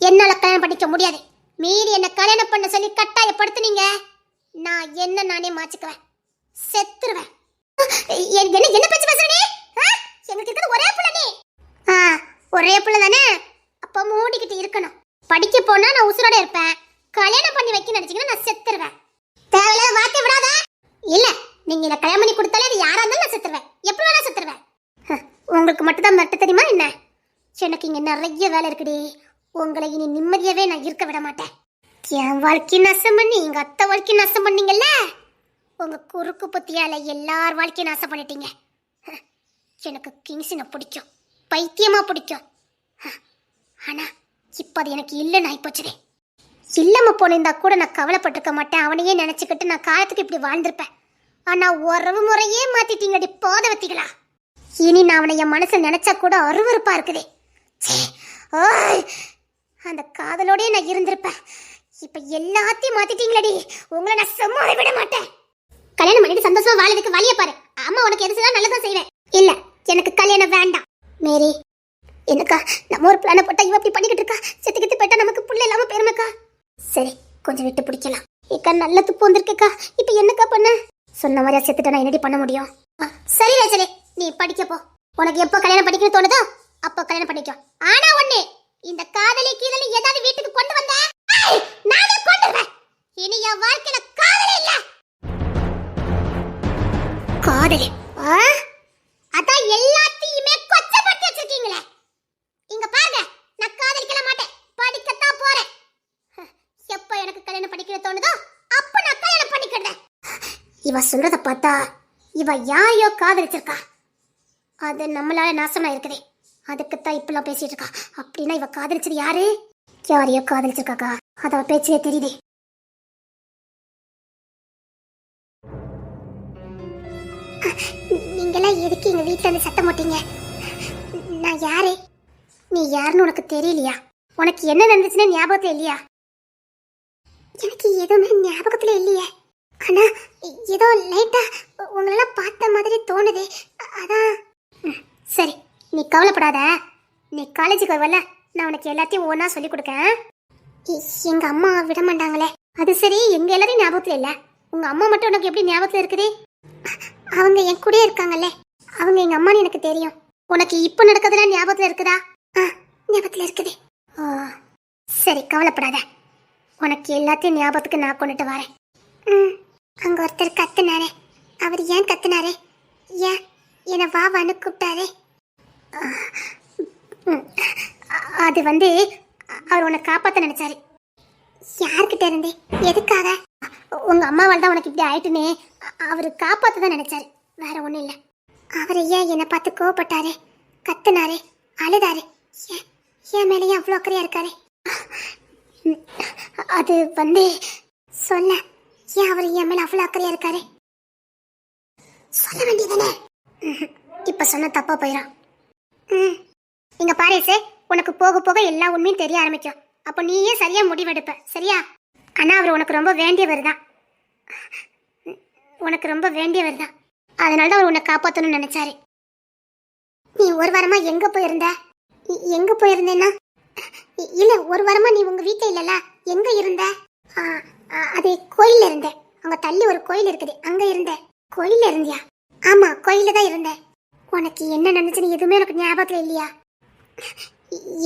என்னால கல்யாணம் பண்ணிக்க முடியாது. மீறி என்ன கல்யாணம் பண்ண சொல்லி கட்டாயப்படுத்துனீங்க, நான் என்ன நானே மாச்சிக்குவேன், செத்துருவேன். என்ன என்ன பேச்சு பேசுறீ? எங்களுக்கு இருக்கிறது ஒரே புள்ள நீ. ஒரே புள்ள தானே, அப்ப மூடிக்கிட்டு இருக்கணும். படிக்க போனா நான் உசுரோட இருப்பேன், கல்யாணம் பண்ணி வைக்க நினைச்சீங்கன்னா நான் செத்துருவேன். தேவையில்லாத வார்த்தை விடாத. இல்ல நீங்க என்ன கல்யாணம் பண்ணி கொடுத்தாலே அது யாரா இருந்தாலும் நான் செத்துருவேன், எப்படி வேணா செத்துருவேன். உங்களுக்கு மட்டும் தான் மட்டு தெரியுமா என்ன? எனக்கு இங்க நிறைய வேலை இருக்குடி. உங்களை இனி நிம்மதியாவே நான் இருக்க விட மாட்டேன். என் வாழ்க்கை நாசம் பண்ணி எங்க அத்தை வாழ்க்கை நாசம் பண்ணீங்கல்ல, உங்க குறுக்கு புத்தியால எல்லார் வாழ்க்கையும் நாசம் பண்ணிட்டீங்க. எனக்கு கிங்ஸினை பிடிக்கும், பைத்தியமா பிடிக்கும். ஆனா இப்ப அது எனக்கு இல்லைன்னு ஆயிப்போச்சுதே. இல்லாம போனிருந்தா கூட நான் கவலைப்பட்டிருக்க மாட்டேன், அவனையே நினைச்சுக்கிட்டு நான் காலத்துக்கு இப்படி வாழ்ந்திருப்பேன். ஆனா உறவு முறையே மாத்திட்டீங்கடி போதவத்திகளா. இனி நான் அவனை என் மனசுல நினைச்சா கூட அருவருப்பா இருக்குதே. அந்த காதலோடய நான் இருந்திருப்பேன், இப்ப எல்லாத்தையும் மாத்திட்டீங்களடி. உங்களை நான் சும்மாவே விட மாட்டேன். கல்யாணம் பண்ணிட்டு சந்தோஷமா வாழறதுக்கு வழிய பாரு. அம்மா உனக்கு எது செய்யலாம் நல்லதான் செய்வேன். இல்ல எனக்கு கல்யாணம் வேண்டாம். மேரி என்னக்கா, நம்ம ஒரு பிளான போட்டா இவ இப்படி பண்ணிக்கிட்டு இருக்கா, செத்துக்கிட்டு போயிட்டா நமக்கு புள்ள இல்லாம பெருமைக்கா. சரி கொஞ்சம் விட்டு பிடிக்கலாம். ஏக்கா நல்ல துப்பு வந்திருக்கேக்கா, இப்ப என்னக்கா பண்ண? சொன்ன மாதிரியா செத்துட்டா நான் என்னடி பண்ண முடியும்? சரி ரேச்சலே, நீ படிக்க போ. உனக்கு எப்போ கல்யாணம் படிக்கணும் தோணுதோ அப்போ கல்யாணம் பண்ணிக்கோ. ஆனா ஒண்ணு, இந்த காதலி கீதலி ஏதாவது வீட்டுக்கு கொண்டு வந்த நானே கொண்டுவேன். இனி என் வாழ்க்கையில காதலே இல்ல. காதலி அதான் எல்லாத்தையுமே கொச்சப்படுத்தி வச்சிருக்கீங்களே. இங்க பாருங்க, நான் காதலிக்கல மாட்டேன், படிக்கத்தான் போறேன். எப்போ எனக்கு கல்யாணம் படிக்க தோணுதோ அப்ப நான் கல்யாணம் பண்ணிக்கிறேன். இவ சொல்றத பார்த்தா இவ யாரையோ காதலிச்சிருக்கா, அது நம்மளால நாசமா இருக்குதே. அதுக்குத்தான் இப்பெல்லாம் பேசிட்டு இருக்கா. அப்படின்னா இவ காதலிச்சது யாரு? யாரையோ காதலிச்சிருக்காக்கா, அத பேச்சே தெரியுதே. நீங்கெல்லாம் எதுக்கு எங்க வீட்டுல இருந்து சத்தம் போட்டீங்க? நான் யாரு? நீ யாருன்னு உனக்கு தெரியலையா? உனக்கு என்ன நடந்துச்சுன்னு ஞாபகத்துல இல்லையா? எனக்கு எதுவுமே ஞாபகத்துல இல்லையே. ஆனா ஏதோ லைட்டா உங்களெல்லாம் பார்த்த மாதிரி தோணுது, அதான். சரி நீ கவலைப்படாத, நீ காலேஜுக்கு வரல, நான் உனக்கு எல்லாத்தையும் ஒன்னா சொல்லி கொடுக்கேன். எங்க அம்மா விட மாட்டாங்களே. அது சரி, எங்க எல்லாரையும் ஞாபகத்துல இல்ல, உங்க அம்மா மட்டும் உனக்கு எப்படி ஞாபகத்துல இருக்குது? அவங்க என் கூட இருக்காங்கல்ல, அவங்க எங்க அம்மான்னு எனக்கு தெரியும். உனக்கு இப்ப நடக்கிறதுலாம் ஞாபகத்துல இருக்குதா? ஞாபகத்துல இருக்குது. சரி கவலைப்படாத, உனக்கு எல்லாத்தையும் ஞாபகத்துக்கு நான் கொண்டுட்டு வரேன். அங்க ஒருத்தர் கத்துனாரே, அவர் ஏன் கத்துனாரு? ஏன் என்ன வாவான்னு கூப்பிட்டாரே? அது வந்து அவர் உன்னை காப்பாத்த நினைச்சாரு. யார்கிட்ட இருந்து? எதுக்காக? உங்க அம்மாவால் தான் உனக்கு இப்படி ஆயிட்டுன்னு அவரு காப்பாத்த தான் நினைச்சாரு, வேற ஒண்ணும் இல்ல. அவர் ஏன் என்னை பார்த்து கோவப்பட்டாரு, கத்துனாரு, அழுதாரு? ஏன் மேலேயும் அவ்வளோ அக்கறையா இருக்காரு? அது வந்து சொல்ல, ஏன் அவர் என் மேல அவ்வளவு அக்கறையா இருக்காரு? சொல்ல வேண்டியதானே? இப்ப சொன்ன தப்பா போயிடும். இங்க பாரேசே, உனக்கு போக போக எல்லா உண்மையும் தெரிய ஆரம்பிக்கும். அப்ப நீயே சரியா முடிவெடுப்ப, சரியா? ஆனா அவர் உனக்கு ரொம்ப வேண்டியவர் தான், உனக்கு ரொம்ப வேண்டியவர் தான். அதனாலதான் அவர் உன்னை காப்பாத்தணும்னு நினைச்சாரு. நீ ஒரு வாரமா எங்க போயிருந்த? எங்க போயிருந்தேன்னா? இல்ல ஒரு வாரமா நீ உங்க வீட்டுல இல்லல, எங்க இருந்த? அது கோயில்ல இருந்தேன். அங்க தள்ளி ஒரு கோயில் இருக்குது, அங்க இருந்தேன். கோயில்ல இருந்தியா? ஆமா கோயில்ல தான் இருந்தேன். உனக்கு என்ன நடந்துச்சுன்னு எதுவுமே எனக்கு ஞாபகத்துல இல்லையா?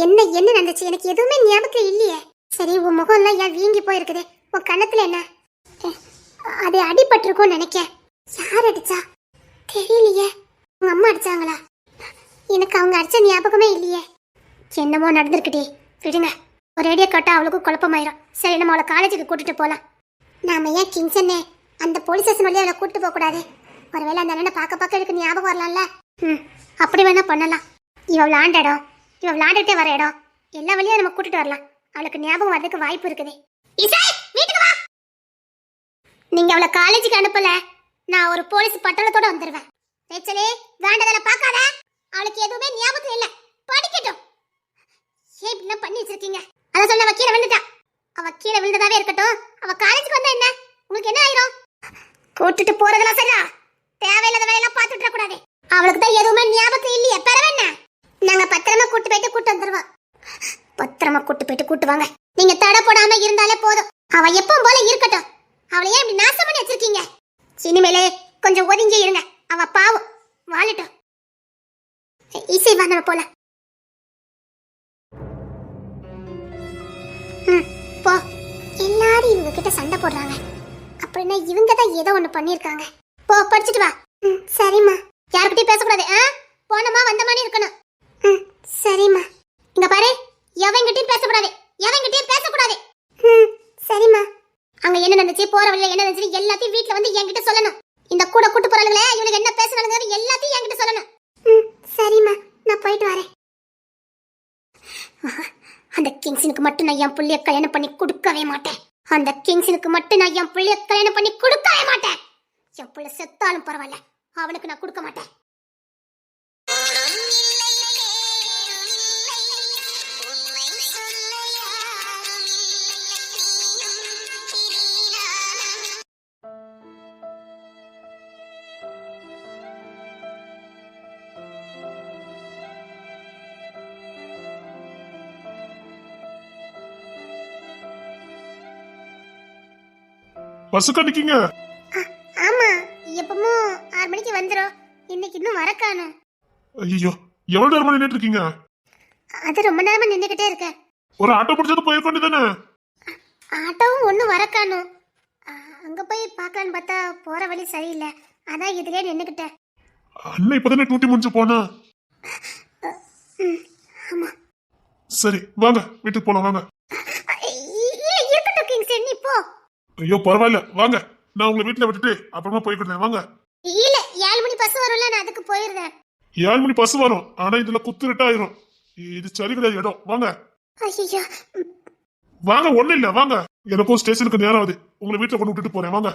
என்ன என்ன நடந்துச்சு எனக்கு எதுவுமே ஞாபகத்துல இல்லையே. சரி உன் முகம் எல்லாம் ஏன் வீங்கி போயிருக்குது? உன் கண்ணத்துல என்ன? அது அடிபட்டிருக்கும் நினைக்க. யார் அடிச்சா தெரியலையே. உங்க அம்மா அடிச்சாங்களா? எனக்கு அவங்க அடிச்ச ஞாபகமே இல்லையே. என்னமோ நடந்திருக்குடி, விடுங்க. ஒரு ரேடியோ கட்டா அவளுக்கும் குழப்பமாயிரும். சரி நம்ம அவளை காலேஜுக்கு கூட்டிட்டு போலாம். நாம ஏன் கிங்ஸன்னே அந்த போலீஸ் ஸ்டேஷன் வழியா அவளை கூட்டிட்டு போக கூடாது? ஒருவேளை அந்த அண்ணனை பார்க்க எனக்கு ஞாபகம் வரலாம்ல. அப்படி வேணா பண்ணலாம். இவ விளாண்ட இடம், இவ விளாண்டுட்டே வர இடம், எல்லா வழியா நம்ம கூட்டிட்டு வரலாம். அவளுக்கு ஞாபகம் வர்றதுக்கு வாய்ப்பு இருக்குது. வீட்டுக்கு வா. நீங்க அவளை காலேஜுக்கு அனுப்பல, நான் ஒரு போலீஸ் பட்டாளத்தோட வந்துருவேன். ரேச்சலே வேண்டதல பார்க்காத, அவளுக்கு எதுவுமே ஞாபகம் இல்ல, படிக்கட்டும். ஏன் இப்படிலாம் பண்ணி வச்சிருக்கீங்க? அத சொன்ன அவ கீழே விழுந்துட்டா. அவ கீழே விழுந்ததாவே இருக்கட்டும், அவ காலேஜுக்கு வந்தா என்ன? அவளுக்கு என்ன ஆயிரும்? கூட்டிட்டு போறதெல்லாம் சரியா, தேவையில்லாத வேலையெல்லாம் பார்த்துட்டு இருக்க கூடாது. அவளுக்கு தான் எதுவுமே ஞாபகம் இல்லையே, பெறவென்ன? நாங்க பத்திரமா கூட்டு போயிட்டு கூட்டு வந்துருவோம். பத்திரமா கூட்டு போயிட்டு கூட்டு வாங்க. நீங்க தடை போடாம இருந்தாலே போதும். அவ எப்பவும் போல இருக்கட்டும். அவளை ஏன் இப்படி நாசம் பண்ணி வச்சிருக்கீங்க? இனிமேலே கொஞ்சம் ஒதுங்கி இருங்க. அவ பாவம், வாழட்டும். இசை வா, நம்ம போல. போ. எல்லாரும் இவங்க கிட்ட சண்டை போடுறாங்க, அப்படின்னா இவங்க தான் ஏதோ ஒண்ணு பண்ணிருக்காங்க. போ, படிச்சுட்டு வா. சரிம்மா. யாருக்கிட்டையும் பேசக்கூடாது. போனமா வந்தமானே இருக்கணும். சரிம்மா. இங்க பாரு, எவங்கிட்டையும் பேசக்கூடாது, எவங்கிட்டையும் பேசக்கூடாது. சரிம்மா. அங்க என்ன நடந்துச்சு, போற வழியில என்ன நடந்துச்சு எல்லாத்தையும் வீட்ல வந்து என்கிட்ட சொல்லணும். இந்த கூட கூட்டு போறாங்களே, இவனுக்கு என்ன பேசணும்னு எல்லாத்தையும் என்கிட்ட சொல்லணும். சரிம்மா, நான் போயிட்டு வரேன். அந்த கிங்ஸனுக்கு மட்டும் நான் என் புள்ளைய கல்யாணம் பண்ணி கொடுக்கவே மாட்டேன். அந்த கிங்ஸனுக்கு மட்டும் நான் என் புள்ளைய கல்யாணம் பண்ணி கொடுக்கவே மாட்டேன். என் புள்ள செத்தாலும் பரவாயில்ல, அவனுக்கு நான் கொடுக்க மாட்டேன். பஸ்ஸுக்கா நிக்கீங்க? ஆமா, எப்பவும் 6 மணிக்கு வந்துரும். இன்னைக்கு இன்னும் வர காணோம். ஐயோ, எவ்வளவு நேரமா நின்னுட்டு இருக்கீங்க? அது ரொம்ப நேரமா நின்னுகிட்டே இருக்க. ஒரு ஆட்டோ பிடிச்சது போயிருக்க வேண்டியதானே? ஆட்டோவும் ஒன்னும் வர காணோம். அங்க போய் பார்க்கலான்னு பார்த்தா போற வழி சரியில்லை, அதான் இதுலயே நின்னுகிட்டேன். அண்ணன் இப்பதானே டூட்டி முடிஞ்சு போனா. ஆமா. சரி வாங்க, வீட்டுக்கு போலாம் வாங்க. இருக்கட்டும் கிங்ஸ், நீ போ. ஐயோ பரவாயில்ல, வாங்க. நான் உங்களை வீட்டுல விட்டுட்டு அப்புறமா போய்க்கிட்டேன், வாங்க. இல்ல, 7 மணி பஸ் வரும்ல, நான் அதுக்கு போயிருந்தேன். 7 மணி பஸ் வரும், ஆனா இதுல குத்துருட்டா ஆயிரும். இது சரி கிடையாது இடம், வாங்க. ஐயோ, வாங்க, ஒண்ணு இல்ல வாங்க. எனக்கும் ஸ்டேஷனுக்கு நேரம் ஆகுது, உங்களை வீட்டுல கொண்டு விட்டுட்டு போறேன், வாங்க.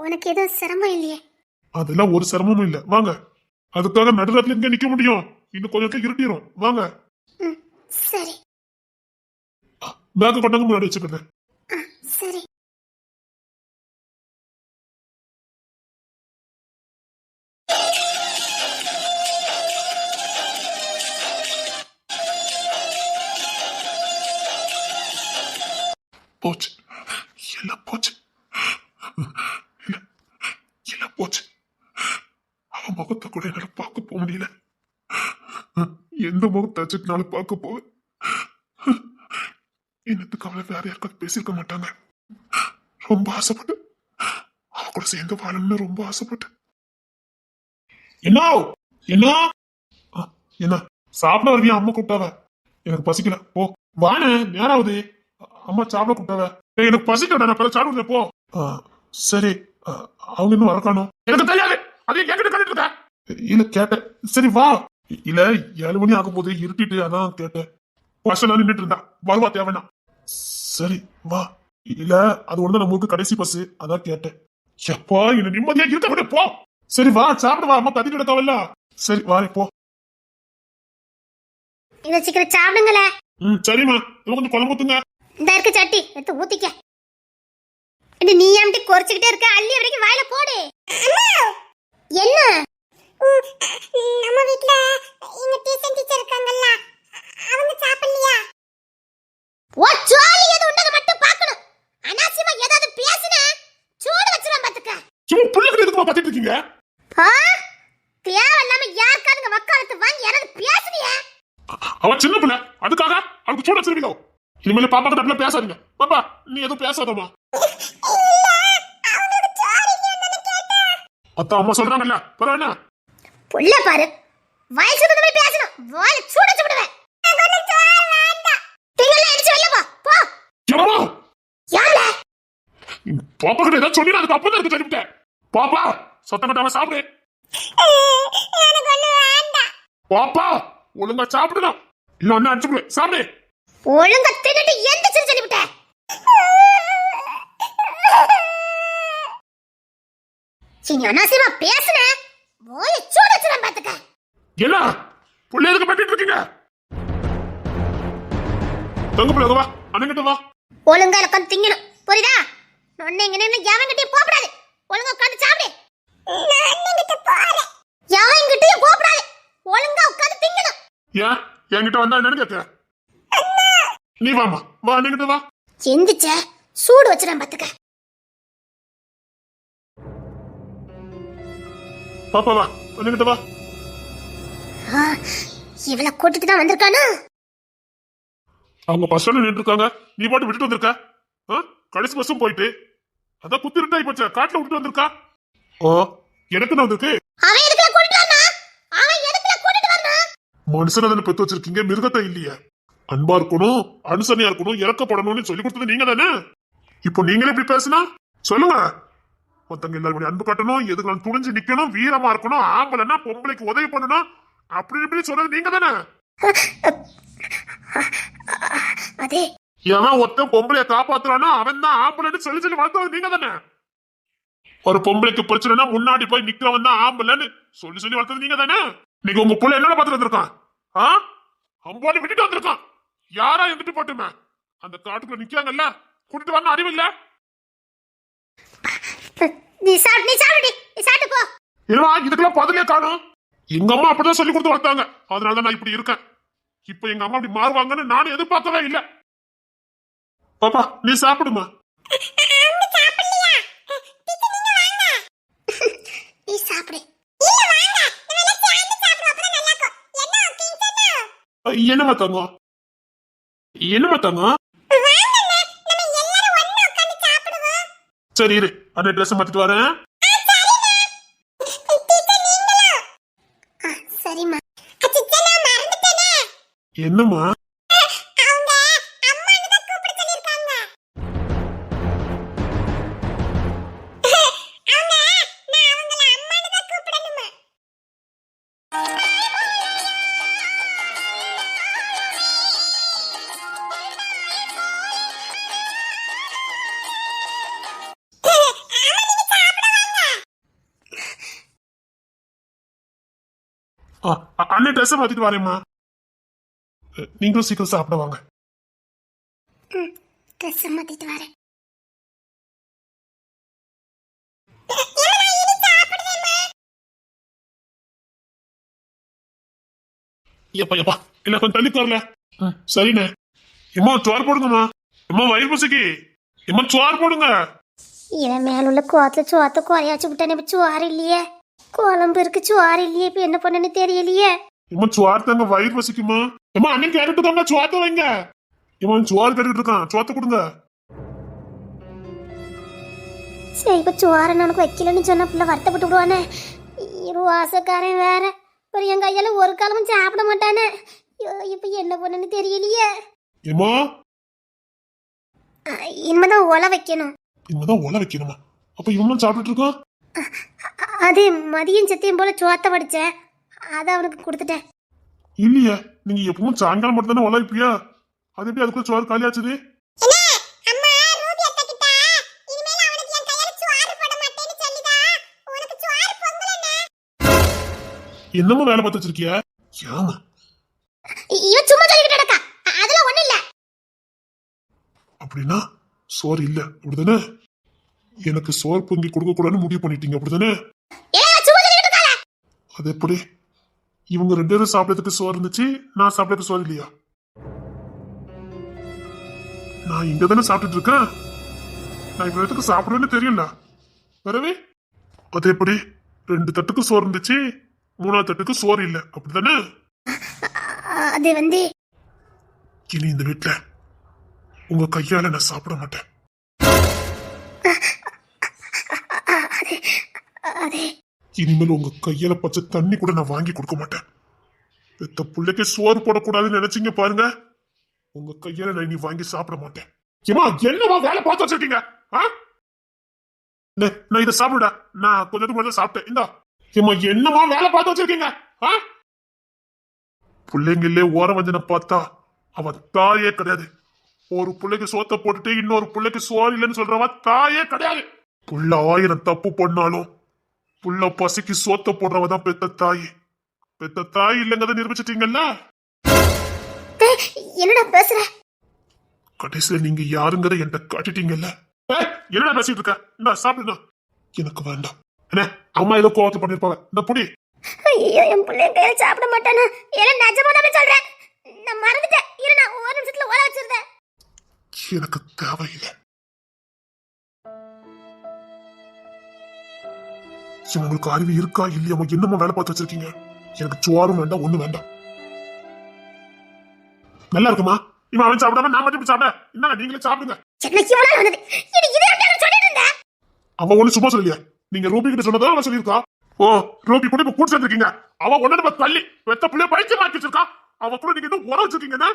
உனக்கு எதுவும் சிரமம் இல்லையே? அதெல்லாம் ஒரு சிரமமும் இல்ல, வாங்க. அதுக்காக நடுராத்திரி எங்க நிக்க முடியும்? இன்னும் கொஞ்சம் இருட்டிடும், வாங்க. சரி. பேக்க கொண்டாங்க, முன்னாடி வச்சுக்கிறேன். சரி. போச்சு, எல்லாம் போச்சு, எல்லாம் போச்சு. அவன் முகத்தை கூட என்னால பார்க்க போக முடியல. எந்த முகத்தை வச்சுனால பார்க்க போவேன்? என்னத்துக்கு அவளை வேற யாருக்காவது பேசியிருக்க மாட்டாங்க. ரொம்ப ஆசைப்பட்டு அவ கூட சேர்ந்து வாழணும்னு ரொம்ப ஆசைப்பட்டேன். என்ன என்ன என்ன சாப்பிட வருவியா? அம்மா கூப்பிட்டாவ. எனக்கு பசிக்கல, போ. வான நேரம் ஆகுது, அம்மா சாப்பிட கூப்பிட்டாவ. எனக்கு பசிக்கல, நான் பல சாப்பிடுறேன், போ. சரி, அவங்க இன்னும் வரக்கானோம். எனக்கு தெரியாது, அது என்கிட்ட கண்டிட்டு இருக்க. இல்ல கேட்டேன். சரி வா. இல்ல 7 மணி ஆகும் போது இருட்டிட்டு, அதான் கேட்டேன். பஸ்ல நின்றுட்டு இருந்தா, வருவா தேவைன்னா. சரி வா. இல்ல அது ஒண்ணு நம்மளுக்கு கடைசி பஸ், அதான் கேட்டேன். எப்பா என்ன நிம்மதியா இருக்க விட, போ. சரி வா, சாப்பிடு வா, அம்மா கத்திட்டு எடுத்தாவல்ல. சரி வாரே, போ. இத சீக்கிரம் சாப்பிடுங்களே. சரிம்மா, கொஞ்சம் குழம்பு ஊத்துங்க. இந்த இருக்க சட்டி எடுத்து ஊத்திக்க. நீ ஏன்டி குறைச்சிக்கிட்டே இருக்க? அள்ளி வரைக்கும் வாயில போடு. என்ன? நம்ம வீட்ல இங்க டியூஷன் டீச்சர் இருக்காங்கல்ல, அவங்க சாப்பிடலையா? ஓ ஜாலி, எது உண்டக மட்டும் பார்க்கணும். அனாவசியமா ஏதாவது பேசினா சூடு வச்சிரலாம் பாத்துக்க. சும்மா புள்ளைக்கு எதுக்கு கத்திட்டு இருக்கீங்க? தேவையில்லாம யாருக்காதுங்க வக்காலத்து வாங்கி யாராவது பேசுறியா? அவ சின்ன பிள்ளை, அதுக்காக அவளுக்கு சூட வச்சிருக்கீங்க. இனிமேல பாப்பா கிட்ட அப்படியே பேசாதீங்க. பாப்பா நீ எதுவும் பேசாதம்மா. அத்தா அம்மா சொல்றாங்கல்ல, பரவாயில்ல. புள்ள பாரு, வயசு வந்து பேசணும், வாய சூட சுடுவேன். பாப்பா கிட்ட ஏதாவது சொல்லி அதுக்கு அப்பதான் இருக்கு சொல்லிவிட்டேன். பாப்பா சத்தம் கட்டாம சாப்பிடு. பாப்பா ஒழுங்கா சாப்பிடணும், இல்ல ஒன்னு அடிச்சுடு. சாப்பிடு. ஒழுங்கா தின்னுட்டு எந்திரிச்சு சொல்லிவிட்டேன். சீனி அனாவசியமா பேசுன, வாய சூட சுடுவேன் பாத்துக்க. என்ன புள்ள எதுக்கு பட்டிட்டு இருக்கீங்க? தங்க பிள்ளை வா, அண்ணன் கிட்ட வா. ஒழுங்கா உட்காந்து திங்கணும், புரியுதா? நொன்னைங்க நின்னு எவன்கிட்டயும் போகக்கூடாது. ஒழுங்கா உட்கார்ந்து சாப்பிடு. நான் அண்ணன்கிட்ட போறேன். எவன்கிட்டயும் போகக்கூடாது. ஒழுங்கா உட்கார்ந்து திங்கணும். ஏன் என்கிட்ட வந்தா என்னன்னு கேட்க? நீ வாமா, வா அண்ணன்கிட்ட வா. எந்திச்ச சூடு வச்சிரேன் பாத்துக்க. பாப்பா வா, அண்ணன்கிட்ட வா. இவளை கூட்டிட்டு தான் வந்திருக்கானா? அவங்க பஸ் ஸ்டாண்ட்ல நின்று இருக்காங்க, நீ பாட்டு விட்டுட்டு வந்திருக்க. கடைசி பஸ்ஸும் போயிட்டு அதான் குத்தி இருட்டாய் போச்ச, காட்டுல விட்டுட்டு வந்திருக்கா. ஓ, எனக்கு நான் வந்திருக்கு. அவன் எதுக்குல கூட்டிட்டு வரணும்? அவன் எதுக்குல கூட்டிட்டு வரணும்? மனுஷனை தானே பெத்து வச்சிருக்கீங்க, மிருகத்தை இல்லையே. அன்பா இருக்கணும், அனுசரணையா இருக்கணும், இறக்கப்படணும்னு சொல்லி கொடுத்தது நீங்க தானே. இப்போ நீங்களே இப்படி பேசுனா சொல்லுங்க. மொத்தங்க எல்லாரும் அன்பு காட்டணும், எதுக்கு துணிஞ்சு நிக்கணும், வீரமா இருக்கணும், ஆம்பளைன்னா பொம்பளைக்கு உதவி பண்ணணும், அப்படி இப்படி சொல்றது நீங்க தானே. அதே எவன் ஒருத்த பொம்பளைய காப்பாத்துறானோ அவன் தான் ஆம்பளைன்னு சொல்லி சொல்லி வளர்த்தது நீங்க தானே. ஒரு பொம்பளைக்கு பிரச்சனைனா முன்னாடி போய் நிக்கிறவன் தான் ஆம்பளைன்னு சொல்லி சொல்லி வளர்த்தது நீங்க தானே. நீங்க உங்க புள்ள என்னோட பாத்துட்டு வந்திருக்கான், அம்போடு விட்டுட்டு வந்திருக்கான். யாரா இருந்துட்டு போட்டுமே, அந்த காட்டுக்குள்ள நிக்கிறாங்கல்ல, கூட்டிட்டு வரணும் அறிவு இல்ல. நீ சாப்பிட்டு போ. இல்லவா, இதுக்கெல்லாம் பதிலே காணும். எங்க அம்மா அப்படிதான் சொல்லி கொடுத்து வளர்த்தாங்க, அதனாலதான் நான் இப்படி இருக்கேன். இப்ப எங்க அம்மா அப்படி மாறுவாங்கன்னு நானும் எதிர்பார்க்கவே இல்லை. பாப்பா நீ சாப்பிடுமா. நீ சாப்பிடு. என்னமா தங்கம், என்னமா தங்கம்? சரி இரு, அந்த ட்ரெஸ் மாத்திட்டு வரேன். சரிம்மா. என்னம்மா? அண்ணன் ட்ரெஸ் மாத்திட்டு வரேம்மா. நீங்களும் சீக்கிரம் சாப்பிட வாங்க. ட்ரெஸ் மாத்திட்டு வரேன். எப்பா எப்பா இல்ல கொஞ்சம் தள்ளி தரல. சரிண்ணே. எம்மா சோறு போடுங்கம்மா. எம்மா வயிறு பசிக்கு. எம்மா சோறு போடுங்க. இவன் மேலுள்ள கோத்துல சோத்த குறையாச்சு விட்டானே. இப்ப சோறு இல்லையே, குழம்பு இருக்கு, சோறு இல்லையே. இப்ப என்ன பண்ணனு தெரியலையே. எம்மா சோறு தாங்க, வயிறு பசிக்குமா. எம்மா அண்ணன் கேட்டுட்டு தாங்க, சோத்த வைங்க. எம்மா சோறு கேட்டுட்டு இருக்கான், சோத்த கொடுங்க. சரி இப்ப சோறு எனக்கு வைக்கலன்னு சொன்ன பிள்ளை வருத்தப்பட்டு விடுவானே. வாசக்காரன் வேற ஒரு என் கையால ஒரு காலமும் சாப்பிட மாட்டானே. இப்ப என்ன பண்ணனு தெரியலையே. எம்மா இனிமேதான் ஒலை வைக்கணும். இனிமேதான் ஒலை வைக்கணுமா? அப்ப இவனும் சாப்பிட்டுட்டு இருக்கான். அது மதியம் சத்தியம் போல சோத்த வடிச்சேன், அதை அவனுக்கு கொடுத்துட்டேன். இல்லையா, நீங்க எப்பவும் சாயங்காலம் மட்டும் தானே ஒலை வைப்பியா? அது எப்படி அதுக்குள்ள சோறு காலியாச்சுது? என்னமா வேலை பார்த்து வச்சிருக்கியா? ஏமா இவன் சும்மா சொல்லிக்கிட்டு நடக்கா, அதெல்லாம் ஒண்ணு இல்ல. அப்படின்னா சோறு இல்ல அப்படிதானே? எனக்கு சோறு பொங்கி கொடுக்க கூடாதுன்னு முடிவு பண்ணிட்டீங்க அப்படிதானே? அது எப்படி? இவங்க ரெண்டு பேரும் சாப்பிடறதுக்கு சோறு இருந்துச்சு, நான் சாப்பிடறதுக்கு சோறு இல்லையா? நான் இங்க தானே சாப்பிட்டுட்டு இருக்கேன். நான் இவ்வளவுக்கு சாப்பிடுவேன்னு தெரியல வரவே. அது எப்படி? 2 தட்டுக்கு சோறு இருந்துச்சு, 3ஆவது தட்டுக்கு சோறு இல்ல அப்படிதானே? அது வந்து இனி இந்த வீட்டுல உங்க கையால நான் சாப்பிட மாட்டேன். இனிமேல் உங்க கையால பச்சை தண்ணி கூட நான் வாங்கி கொடுக்க மாட்டேன். பெத்த பிள்ளைக்கு சோறு போடக்கூடாதுன்னு நினைச்சீங்க பாருங்க, உங்க கையால நான் இனி வாங்கி சாப்பிட மாட்டேன். ஏமா என்னமா வேலை பார்த்து வச்சிருக்கீங்க? நான் இதை சாப்பிடுடா, நான் கொஞ்சத்துக்கு முதல்ல சாப்பிட்டேன். இந்தா ஏமா என்னமா வேலை பார்த்து வச்சிருக்கீங்க? பிள்ளைங்களே ஓர வஞ்சனை பார்த்தா அவ தாயே கிடையாது. ஒரு பிள்ளைக்கு சோத்த போட்டுட்டு இன்னொரு பிள்ளைக்கு சோறு இல்லைன்னு சொல்றவ தாயே கிடையாது. புள்ள 1000 தப்பு பண்ணாலும் புள்ள பசிக்கு சோத்த போடுறவதான் பெத்த தாய். பெத்த தாய் இல்லைங்கத நிரூபிச்சிட்டீங்கல்ல. என்னடா பேசுற? கடைசியில நீங்க யாருங்கத என்கிட்ட காட்டிட்டீங்கல்ல. என்னடா பேசிட்டு இருக்க? இந்த சாப்பிடுங்க. எனக்கு வேண்டாம். என்ன அம்மா ஏதோ கோவத்துல பண்ணிருப்பாங்க. இந்த புடி. ஐயோ என் பிள்ளைய கையில சாப்பிட மாட்டானா? ஏன்னா நிஜமாவே சொல்றேன், நான் மறந்துட்டேன். இரு நான் ஒரு நிமிஷத்துல ஓட வச்சிருந்தேன். எனக்கு தேவையில்லை. உங்களுக்கு அறிவு இருக்கா இல்லையா? என்னமா வேலை பார்த்து வச்சிருக்கீங்க? எனக்கு சோறும் வேண்டாம், ஒண்ணு வேண்டாம். நல்லா இருக்குமா? இவன் அவன் சாப்பிடாம நான் மட்டும் சாப்பிட. என்ன நீங்களே சாப்பிடுங்க. அவ ஒண்ணு சும்மா சொல்லலையா? நீங்க ரூபி கிட்ட சொன்னதா அவன் சொல்லியிருக்கா? ஓ, ரூபி கூட இப்ப கூட சேர்ந்துருக்கீங்க. அவ ஒன்னு தள்ளி வெத்த பிள்ளைய பைத்தியம் ஆக்கி வச்சிருக்கா. அவ கூட நீங்க இன்னும் உரம் வச்சிருக்கீங்கன்னா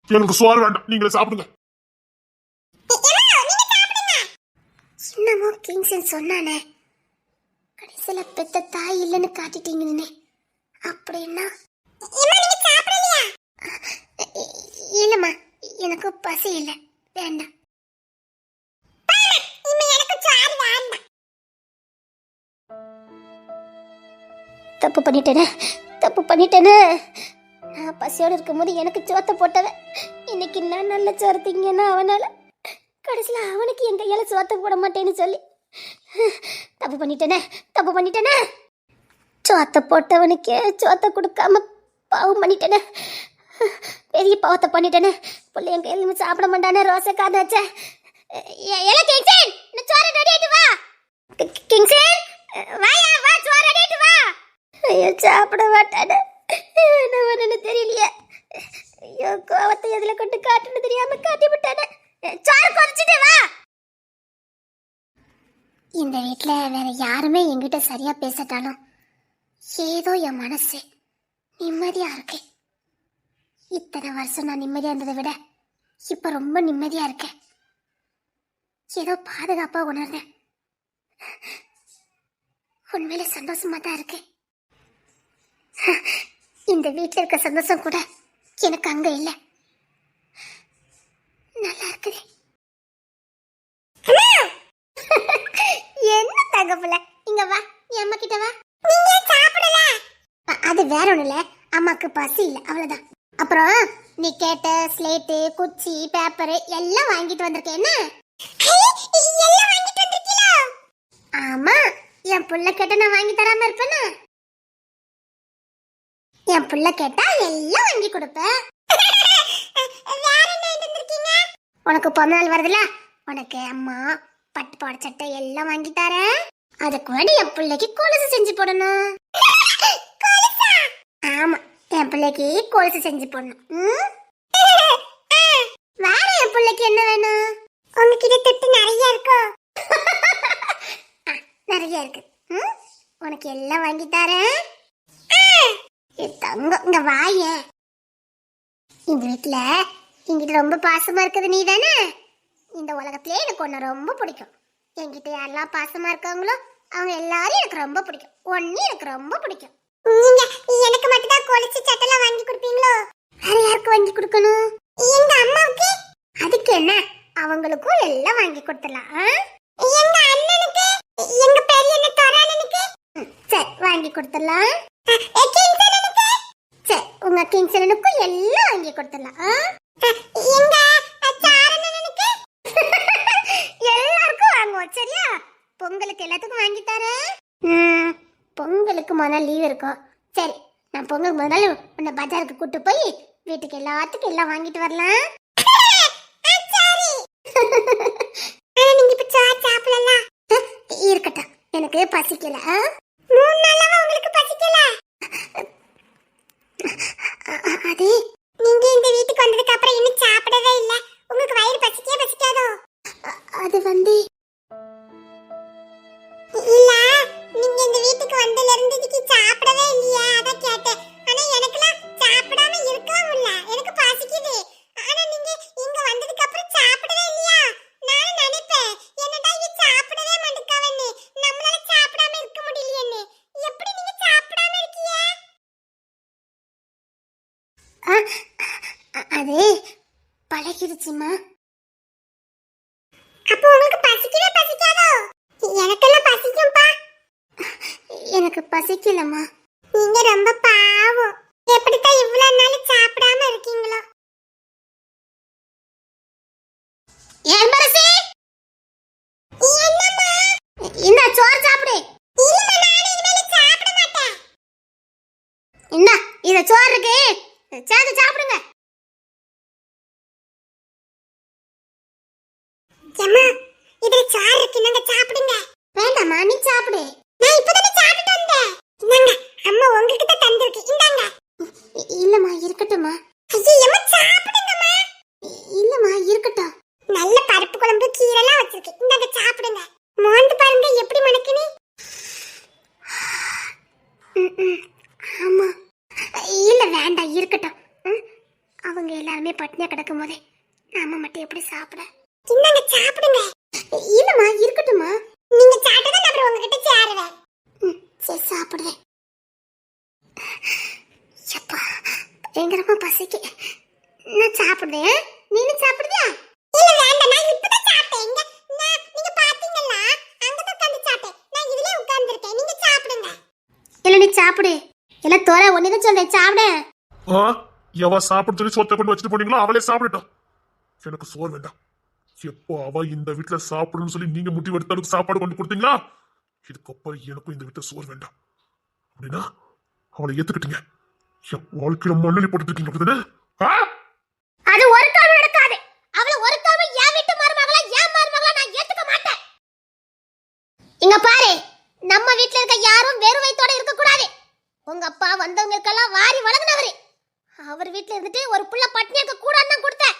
எனக்கு சோறு வேண்டாம், நீங்களே சாப்பிடுங்க. என்னமோ கிங்ஸன் சொன்னானே, கடைசியில பெத்த தாய் இல்லைன்னு காட்டிட்டீங்கன்னு. அப்படின்னா இல்லம்மா, எனக்கு பசி இல்லை, வேண்டாம். தப்பு பண்ணிட்டேனே, தப்பு பண்ணிட்டேனே. நான் பசியோடு இருக்கும்போது எனக்கு சோத்த போட்டவன் இன்னைக்கு நான் நல்ல சோறு திங்கன்னா அவனால கடைசியில் அவனுக்கு என் கையால சோத்த போட மாட்டேன்னு சொல்லி தப்பு பண்ணிட்டேனே, தப்பு பண்ணிட்டேனே. சோத்த போட்டவனுக்கே சோத்த கொடுக்காம பாவம் பண்ணிட்டேனே, பெரிய பாவத்தை பண்ணிட்டேனே. பிள்ளை என் கையில் சாப்பிட மாட்டானே, ரோசக்காரனாச்சே. கிங்ஸன், சோறு ரெடி ஆயிட்டு வா. கிங்ஸன், வாயா வா, சோறு ரெடி ஆயிட்டு வா. ஐயோ சாப்பிட மாட்டானே, என்ன பண்ணு தெரியலையே. ஐயோ கோவத்தை எதுல கொண்டு காட்டுன்னு தெரியாம காட்டி விட்டானே. சோறு கொதிச்சுட்டு வா. இந்த வீட்ல வேற யாருமே என்கிட்ட சரியா பேசட்டாலும் ஏதோ என் மனசு நிம்மதியா இருக்கு. இத்தனை வருஷம் நான் நிம்மதியா இருந்ததை விட இப்ப ரொம்ப நிம்மதியா இருக்கேன். ஏதோ பாதுகாப்பா உணர்ந்தேன். உண்மையில சந்தோஷமா தான் இருக்கு. இந்த வீட்டில் இருக்க சந்தோஷம் கூட எனக்கு அங்க இல்ல. நல்லா இருக்குது. என்ன தகவல, இங்க வா, என் அம்மா கிட்ட வா. நீங்க சாப்பிடல? அது வேற ஒண்ணு இல்ல, அம்மாக்கு பசி இல்ல, அவ்வளவுதான். அப்புறம் நீ கேட்ட ஸ்லேட்டு, குச்சி, பேப்பர் எல்லாம் வாங்கிட்டு வந்திருக்கேன். என்ன எல்லாம் வாங்கிட்டு வந்திருக்கீங்களா? ஆமா, என் புள்ள கேட்ட நான் வாங்கி தராம இருப்பேனா? என் புள்ள கேட்டா எல்லாம் வாங்கி கொடுப்பேன். உனக்கு பிறந்தநாள் வருதுல, உனக்கு அம்மா பட்டு பாட சட்டை எல்லாம் வாங்கி தரேன். அதுக்கு முன்னாடி என் பிள்ளைக்கு கொலுசு செஞ்சு போடணும். ஆமா, என் பிள்ளைக்கு கொலுசு செஞ்சு போடணும். வேற என் பிள்ளைக்கு என்ன வேணும்? உங்ககிட்ட திட்டு நிறைய இருக்கோ? நிறைய இருக்கு. உனக்கு எல்லாம் வாங்கி தரேன். தங்கம், இங்க வாய. இந்த வீட்டுல என்கிட்ட ரொம்ப பாசமா இருக்குது நீ தானே. இந்த உலகத்திலே எனக்கு ஒன்னு ரொம்ப பிடிக்கும். என்கிட்ட யாரெல்லாம் பாசமா இருக்காங்களோ அவங்க எல்லாரும் எனக்கு ரொம்ப பிடிக்கும். ஒன்னு எனக்கு ரொம்ப பிடிக்கும். நீங்க எனக்கு மட்டும் தான் கொலுசு சட்டெல்லாம் வாங்கி கொடுப்பீங்களோ? வேற யாருக்கு வாங்கி கொடுக்கணும்? எங்க அம்மாவுக்கு. அதுக்கு என்ன, அவங்களுக்கும் எல்லாம் வாங்கி கொடுத்துடலாம். எங்க அண்ணனுக்கு, எங்க பெரிய அண்ணன் தோரானனுக்கு சரி வாங்கி கொடுத்துடலாம். சரி, உங்க கிங்ஸனுக்கும் எல்லாம் வாங்கி கொடுத்துடலாம். எங்க சாரணனுக்கு எல்லாருக்கும் வாங்குவோம், சரியா? பொங்கலுக்கு எல்லாத்துக்கும் வாங்கி தரேன். பொங்கலுக்கு முதல் லீவ் இருக்கும். சரி, நான் பொங்கலுக்கு முதல் உன்னை பஜாருக்கு கூட்டு போய் வீட்டுக்கு எல்லாத்துக்கும் எல்லாம் வாங்கிட்டு வரலாம். நீங்க இப்ப சாப்பிடல? இருக்கட்டும், எனக்கு பசிக்கல. 3 நாளாவா உங்களுக்கு பசிக்கல? அது நீங்க இந்த வீட்டுக்கு வந்ததுக்கு அப்புறம் இன்னும் சாப்பிடவே இல்ல. உங்களுக்கு வயிறு பசிக்காதோ? அது வந்து இல்ல, நீங்க இந்த வீட்டுக்கு வந்தல இருந்து இதுக்கு சாப்பிடவே இல்லையா, அத கேட்டேன். ஆனா எனக்குலாம் சாப்பிடாம இருக்கவும் இல்ல, எனக்கு பசிக்குது. ஆனா நீங்க இங்க வந்ததுக்கு அப்புறம் சாப்பிடவே இல்லையா? நான் நினைப்பேன் என்னடா இவ சாப்பிடவே மாட்டேக்காவன்னு, நம்மளால சாப்பிடாம இருக்க முடியலையேன்னு. எப்படி நீங்க சாப்பிடாம இருக்கீங்க? அது பழகிடுச்சுமா. அப்போ உங்களுக்கு பசிக்காதோ? எனக்கெல்லாம் பசிக்கும்பா. எனக்கு பசிக்கலம்மா. நீங்க ரொம்ப பாவம். எப்படித்தான் இவ்வளவு நாள் சாப்பிடாம இருக்கீங்களோ? ஏன் சேர்ந்து சாப்பிடுங்க. அம்மா இதுல சாறு இருக்கு, நாங்க சாப்பிடுங்க. வேண்டாம்மா, நீ சாப்பிடு. நான் இப்பதானே சாப்பிட்டு வந்தேன். இந்தாங்க, அம்மா உங்களுக்கு தான் தந்திருக்கு, இந்தாங்க. இல்லம்மா, இருக்கட்டும்மா. ஐயோ அம்மா, சாப்பிடுங்கம்மா. இல்லம்மா, இருக்கட்டும். நல்ல பருப்பு குழம்பு, கீரை எல்லாம் வச்சிருக்கு, இந்தாங்க சாப்பிடுங்க. மோந்து பாருங்க எப்படி மணக்குன்னு. ஆமா, இல்ல வேண்டாம், இருக்கட்டும். அவங்க எல்லாருமே பட்னியா கிடக்கும் போதே நாம மட்டும் எப்படி சாப்பிட? இந்தாங்க சாப்பிடுங்க. இல்லம்மா, இருக்கட்டும்மா. நீங்க சாப்பிட்டா நான் அப்புறம் உங்ககிட்ட சேருவேன். சரி, சாப்பிடுறேன். அப்பா, பயங்கரமா பசிக்கு. நான் சாப்பிடுறேன், நீனும் சாப்பிடுறியா? இல்ல வேண்டாம், நான் இப்பதான் சாப்பிட்டேன். நீங்க பாத்தீங்களா, அங்கதான் உட்கார்ந்து சாப்பிட்டேன். நான் இதுலயே உட்கார்ந்திருக்கேன், நீங்க சாப்பிடுங்க. இல்ல நீ சாப்பிடு. இல்ல தோற ஒண்ணுதான் சொல்றேன், சாப்பிடு. எவ சாப்பிட்டு சொல்லி சொத்தை கொண்டு வச்சுட்டு போனீங்களோ அவளே சாப்பிடட்டும். எனக்கு சோறு வேண்டாம். எப்போ அவ இந்த வீட்டுல சாப்பிடணும்னு சொல்லி நீங்க முட்டி எடுத்தாலும் சாப்பாடு கொண்டு கொடுத்தீங்களா, இதுக்கப்புறம் எனக்கும் இந்த வீட்டுல சோறு வேண்டாம். அப்படின்னா அவளை ஏத்துக்கிட்டீங்க, என் வாழ்க்கையில மண்ணலி போட்டுட்டு இருக்கீங்க அப்படிதானே? அது ஒரு காலம் நடக்காது. அவளை ஒரு காலம் என் வீட்டு மருமகளா, என் மருமகளா நான் ஏத்துக்க மாட்டேன். இங்க பாரு, நம்ம வீட்ல இருக்க யாரும் வெறும் வயித்தோட இருக்க கூடாது. உங்க அப்பா வந்தவங்களுக்கெல்லாம் வாரி வழங்குனவரு. அவர் வீட்ல இருந்துட்டு ஒரு புள்ள பட்னியா இருக்க கூடாதுன்னு தான் கொடுத்தேன்.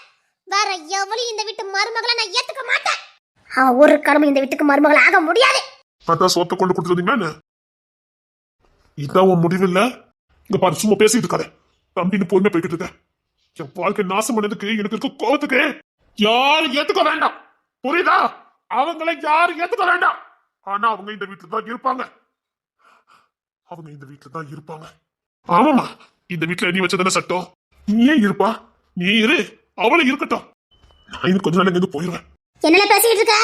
வேற எவளையும் இந்த வீட்டு மருமகளா நான் ஏத்துக்க மாட்டேன். ஒரு காலம் இந்த வீட்டுக்கு மருமகள் ஆக முடியாது. அதான் சொத்தை கொண்டு கொடுத்துருந்தீங்களா? இதான் உன் முடிவு இல்ல? இங்க பாரு, சும்மா பேசிட்டு இருக்காத. தம்பின்னு பொறுமை போய்கிட்டு இருக்க. என் வாழ்க்கை நாசம் பண்ணதுக்கு எனக்கு இருக்க கோவத்துக்கு யாரும் ஏத்துக்க வேண்டாம், புரியுதா? அவங்களை யாரும் ஏத்துக்க வேண்டாம். ஆனா அவங்க இந்த வீட்டுல தான் இருப்பாங்க. அவங்க இந்த வீட்டுல தான் இருப்பாங்க. ஆமாமா, இந்த வீட்டுல நீ வச்சதான சட்டம். நீ ஏன் இருப்பா? நீ இரு, அவளை இருக்கட்டும். நான் இன்னும் கொஞ்ச நாள் இருந்து போயிருவேன். என்ன பேசிட்டு இருக்க?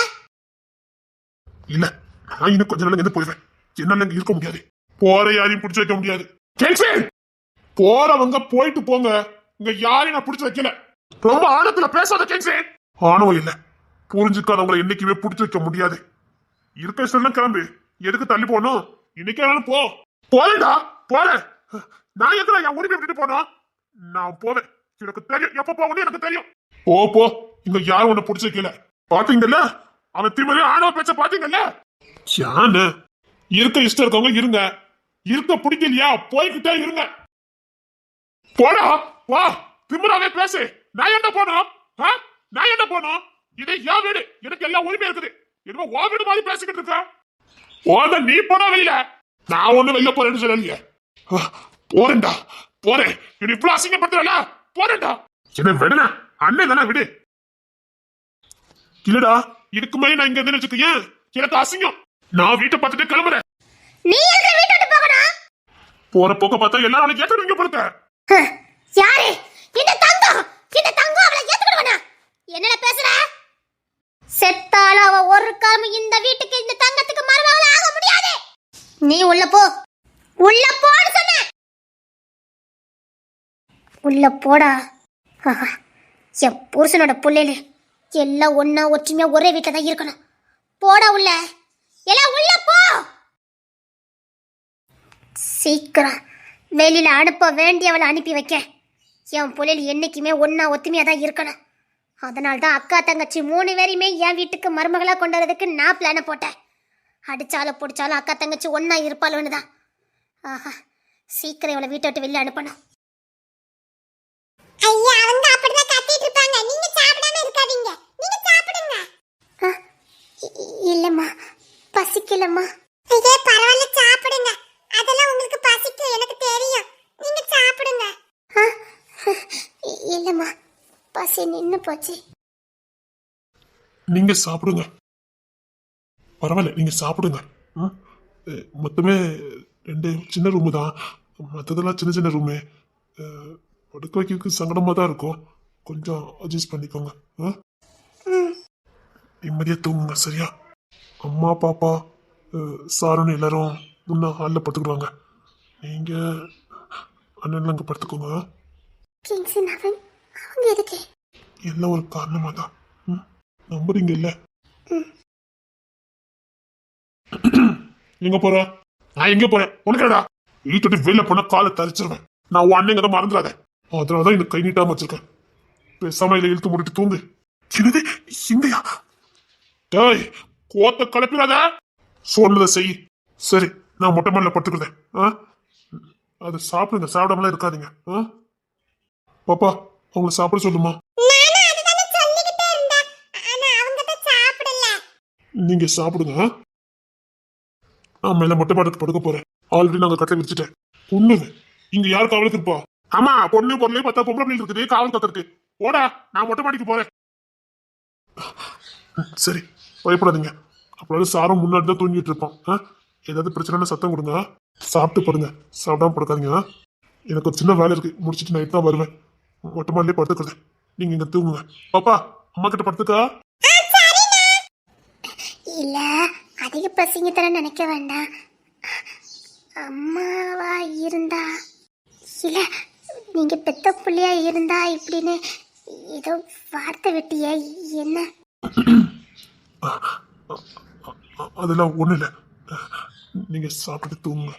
இல்ல, நான் இன்னும் கொஞ்ச நாள் இருந்து போயிருவேன். என்னால இங்க இருக்க முடியாது. போற யாரையும் பிடிச்சு வைக்க முடியாது. போறவங்க போயிட்டு போங்க, இங்க யாரையும் நான் பிடிச்சு வைக்கல. ரொம்ப ஆழத்துல பேசாத கேன்சே. ஆணவம் இல்ல, புரிஞ்சுக்காதவங்களை என்னைக்குமே பிடிச்சு வைக்க முடியாது. இருக்க இஷ்டம் கிளம்பு, எதுக்கு தள்ளி போனோம்? இன்னைக்கே வேணும் போ. போறேன்டா, போறேன். நான் எதுல என் உரிமை விட்டுட்டு போனோம்? நான் போவேன், எனக்கு தெரியும் எப்ப போகணும், எனக்கு தெரியும். போ, இங்க யாரும் உன்னை பிடிச்சு வைக்கல. பாத்தீங்கல்ல, அவன் திமிரி ஆணவ பேச்ச பாத்தீங்கல்ல. யானு இருக்க இஷ்டம் இருக்கவங்க இருங்க, இருக்க பிடிக்கலையா போய்கிட்டே இருங்க. போடா, வா, திமிராவே பேசு. நான் என்ன போனோம்? நான் என்ன போனோம்? இது என் வீடு, எனக்கு எல்லா உரிமை இருக்குது. என்னமோ உன் வீடு மாதிரி பேசிக்கிட்டு இருக்க. போத நீ போனா வெளியில, நான் ஒண்ணு வெளில போறேன்னு சொல்லலையே. போறேன்டா, போறேன். இது இப்படி அசிங்கப்படுத்துறல, போறேன்டா. என்ன விடுன அண்ணன் தானே, விடு. இல்லடா, இதுக்கு மேலே நான் இங்க இருந்து வச்சுக்கேன், எனக்கு அசிங்கம். நான் வீட்டை பார்த்துட்டு கிளம்புறேன். நீ எங்க வீட்டை விட்டு போகணும்? போற போக்க பார்த்தா எல்லாரும் அவளை ஏத்துக்கிட்டு படுத்த. யாரு? இந்த தங்கம் அவளை ஏத்துக்கிடுவனா? என்னடா பேசுற? செத்தால அவ ஒரு காலம் இந்த வீட்டுக்கு, இந்த தங்கத்துக்கு மருமகளா ஆக முடியாது. நீ உள்ள போ, உள்ள போன்னு சொன்னேன். உள்ள போடா. என் புருஷனோட புள்ளையில எல்லாம் ஒன்னா ஒற்றுமையா ஒரே வீட்டுல தான் இருக்கணும். போடா உள்ள, எல்லாம் உள்ள போ. சீக்கிரம் வெளியில அனுப்ப வேண்டியவளை அனுப்பி வைக்க. என் புள்ளையில என்னைக்குமே ஒன்னா ஒத்துமையா தான் இருக்கணும். அதனால தான் அக்கா தங்கச்சி 3 பேரையுமே என் வீட்டுக்கு மருமகளா கொண்டு வரதுக்கு நான் பிளான போட்டேன். அடிச்சாலும் பிடிச்சாலும் அக்கா தங்கச்சி ஒன்னா இருப்பாளுன்னு தான். ஆஹா, சீக்கிரம் இவளை வீட்டை விட்டு வெளியே அனுப்பணும். ஐயா, அவங்க அப்படிதான் கத்திட்டு இருப்பாங்க. நீங்க சாப்பிடாம இருக்காதீங்க, நீங்க சாப்பிடுங்க. இல்லம்மா, பசிக்கலம்மா. ஐயே பரவாயில்ல, சாப்பிடுங்க. அதெல்லாம் உங்களுக்கு பசிக்கும், எனக்கு தெரியும். நீங்க சாப்பிடுங்க. இல்லம்மா, பசி நின்னு போச்சு. நீங்க சாப்பிடுங்க, பரவாயில்ல, நீங்க சாப்பிடுங்க. மொத்தமே 2 சின்ன ரூமு தான், மற்றதெல்லாம் சின்ன சின்ன ரூமு. படுக்க வைக்கிறதுக்கு சங்கடமா தான் இருக்கும், கொஞ்சம் அட்ஜஸ்ட் பண்ணிக்கோங்க. நிம்மதியா தூங்குங்க, சரியா? அம்மா பாப்பா சாருன்னு எல்லாரும் முன்ன ஹாலில் படுத்துக்கிடுவாங்க. நீங்க அண்ணன் அங்கே படுத்துக்கோங்க. எல்லாம் ஒரு காரணமா தான். நம்புறீங்க இல்ல? எங்க போற? நான் எங்க போறேன்? உனக்கடா வீட்டு வெளில போன காலை தரிச்சிருவேன். நான் உன் அண்ணங்க தான் மறந்துடாத. அதனாலதான் இந்த கை நீட்டாம வச்சிருக்கேன். பேசாம இதை இழுத்து மூடிட்டு தூங்கு. என்னது இங்கயா? டேய், கோத்த கலப்பிடாத. சொன்னதை செய். சரி, நான் மொட்டை மாடில படுத்துக்கிறேன். அது சாப்பிடுங்க, சாப்பிடாமலாம் இருக்காதீங்க. பாப்பா, அவங்கள சாப்பிட சொல்லுமா. நீங்க சாப்பிடுங்க. நான் மேல மொட்டை மாடத்துக்கு படுக்க போறேன். ஆல்ரெடி நாங்க கட்டை விரிச்சிட்டேன். பொண்ணுங்க இங்க யார் காவலுக்கு இருப்பா? ஆமா, பொண்ணு பொருளே பார்த்தா பொம்பளை பிள்ளை இருக்குது, காவல் கத்திருக்கு. ஓடா, நான் மொட்டை மாடிக்கு போறேன். சரி, பயப்படாதீங்க. அப்புறம் சாரம் முன்னாடி தான் தூங்கிட்டு இருப்பான். ஏதாவது பிரச்சனை சத்தம் கொடுங்க. சாப்பிட்டு படுங்க, சாப்பிடாம படுக்காதீங்க. எனக்கு ஒரு சின்ன வேலை இருக்கு, முடிச்சிட்டு நைட் தான் வருவேன். மொட்டை மாடிலே படுத்துக்கிறேன். நீங்க இங்க தூங்குங்க. பாப்பா, அம்மா கிட்ட படுத்துக்கா. இல்ல, அதிக பசிங்க தர நினைக்க வேண்டாம். அம்மாவா இருந்தா, இல்ல நீங்க பெத்த புள்ளையா இருந்தா இப்படின்னு ஏதோ வார்த்தை வெட்டிய என்ன? அதெல்லாம் ஒண்ணு இல்ல. நீங்க சாப்பிட்டு தூங்குங்க.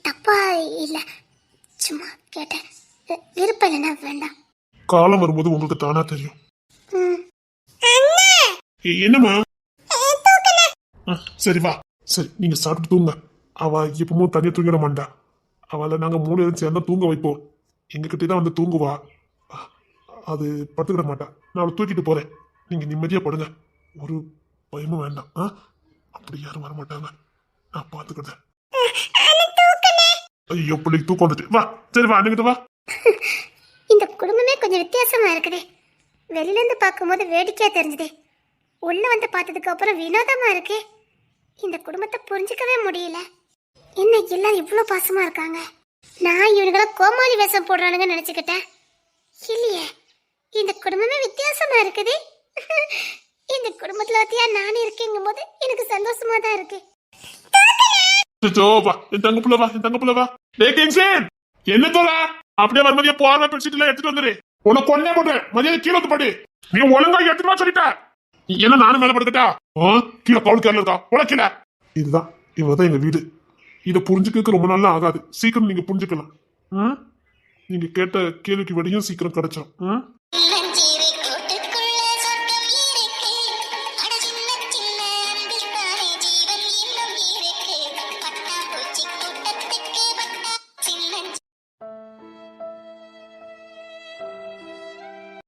தப்பா இல்ல, சும்மா கேட்டேன். விருப்பம் இல்லைன்னா வேண்டாம். காலம் வரும்போது உங்களுக்கு தானா தெரியும். ம். என்னம்மா? சரி வா. சரி, நீங்க சாப்பிட்டு தூங்க. அவ எப்பவும் தனியா தூங்கிட மாட்டா. அவளை நாங்க 3 பேரும் சேர்ந்தா தூங்க வைப்போம். எங்ககிட்ட தான் வந்து தூங்குவா. அது படுத்துக்கிட மாட்டா. நான் அவளை தூக்கிட்டு போறேன். நீங்க நிம்மதியா படுங்க. ஒரு பயமும் வேண்டாம். அப்படி யாரும் வர மாட்டாங்க. நான் பாத்துக்கிட்டேன். ஐயோ, பிள்ளைக்கு தூக்கம் வந்துட்டு. வா, சரி வா, அன்னைக்கிட்ட வா. இந்த குடும்பமே கொஞ்சம் வித்தியாசமா இருக்குதே. வெளியில இருந்து பார்க்கும்போது வேடிக்கையா தெரிஞ்சுதே. உள்ள வந்து பார்த்ததுக்கு அப்புறம் வினோதமா இருக்கு. இந்த குடும்பத்தை புரிஞ்சுக்கவே முடியல. என்ன எல்லாரும் இவ்வளவு பாசமா இருக்காங்க? நான் இவனுங்கள கோமாளி வேஷம் போடுறானுங்க நினைச்சுக்கிட்டேன். இல்லையே, இந்த குடும்பமே வித்தியாசமா இருக்குது. இந்த குடும்பத்துல வத்தியா நானே இருக்கேங்கும் போது எனக்கு சந்தோஷமா தான் இருக்கு. என் தங்க புள்ள வா, என் தங்க புள்ள வா. என்ன தோல அப்படியே வருமதியா போற பெட்ஷீட்ல எடுத்துட்டு வந்துரு. உனக்கு கொன்னே போட்டு மதியம் கீழே வந்து படு. நீ ஒழுங்கா எடுத்துட்டு வா சொல்லிட்ட. என்ன நானும் மேல படுக்கட்டா? கீழே பவுல் கேரள இருக்கா உழைக்கல. இதுதான், இவதான் எங்க வீடு. இதை புரிஞ்சுக்க ரொம்ப நாள் ஆகாது. சீக்கிரம் நீங்க புரிஞ்சுக்கலாம். நீங்க கேட்ட கேள்விக்கு விடையும் சீக்கிரம் கிடைச்சிடும்.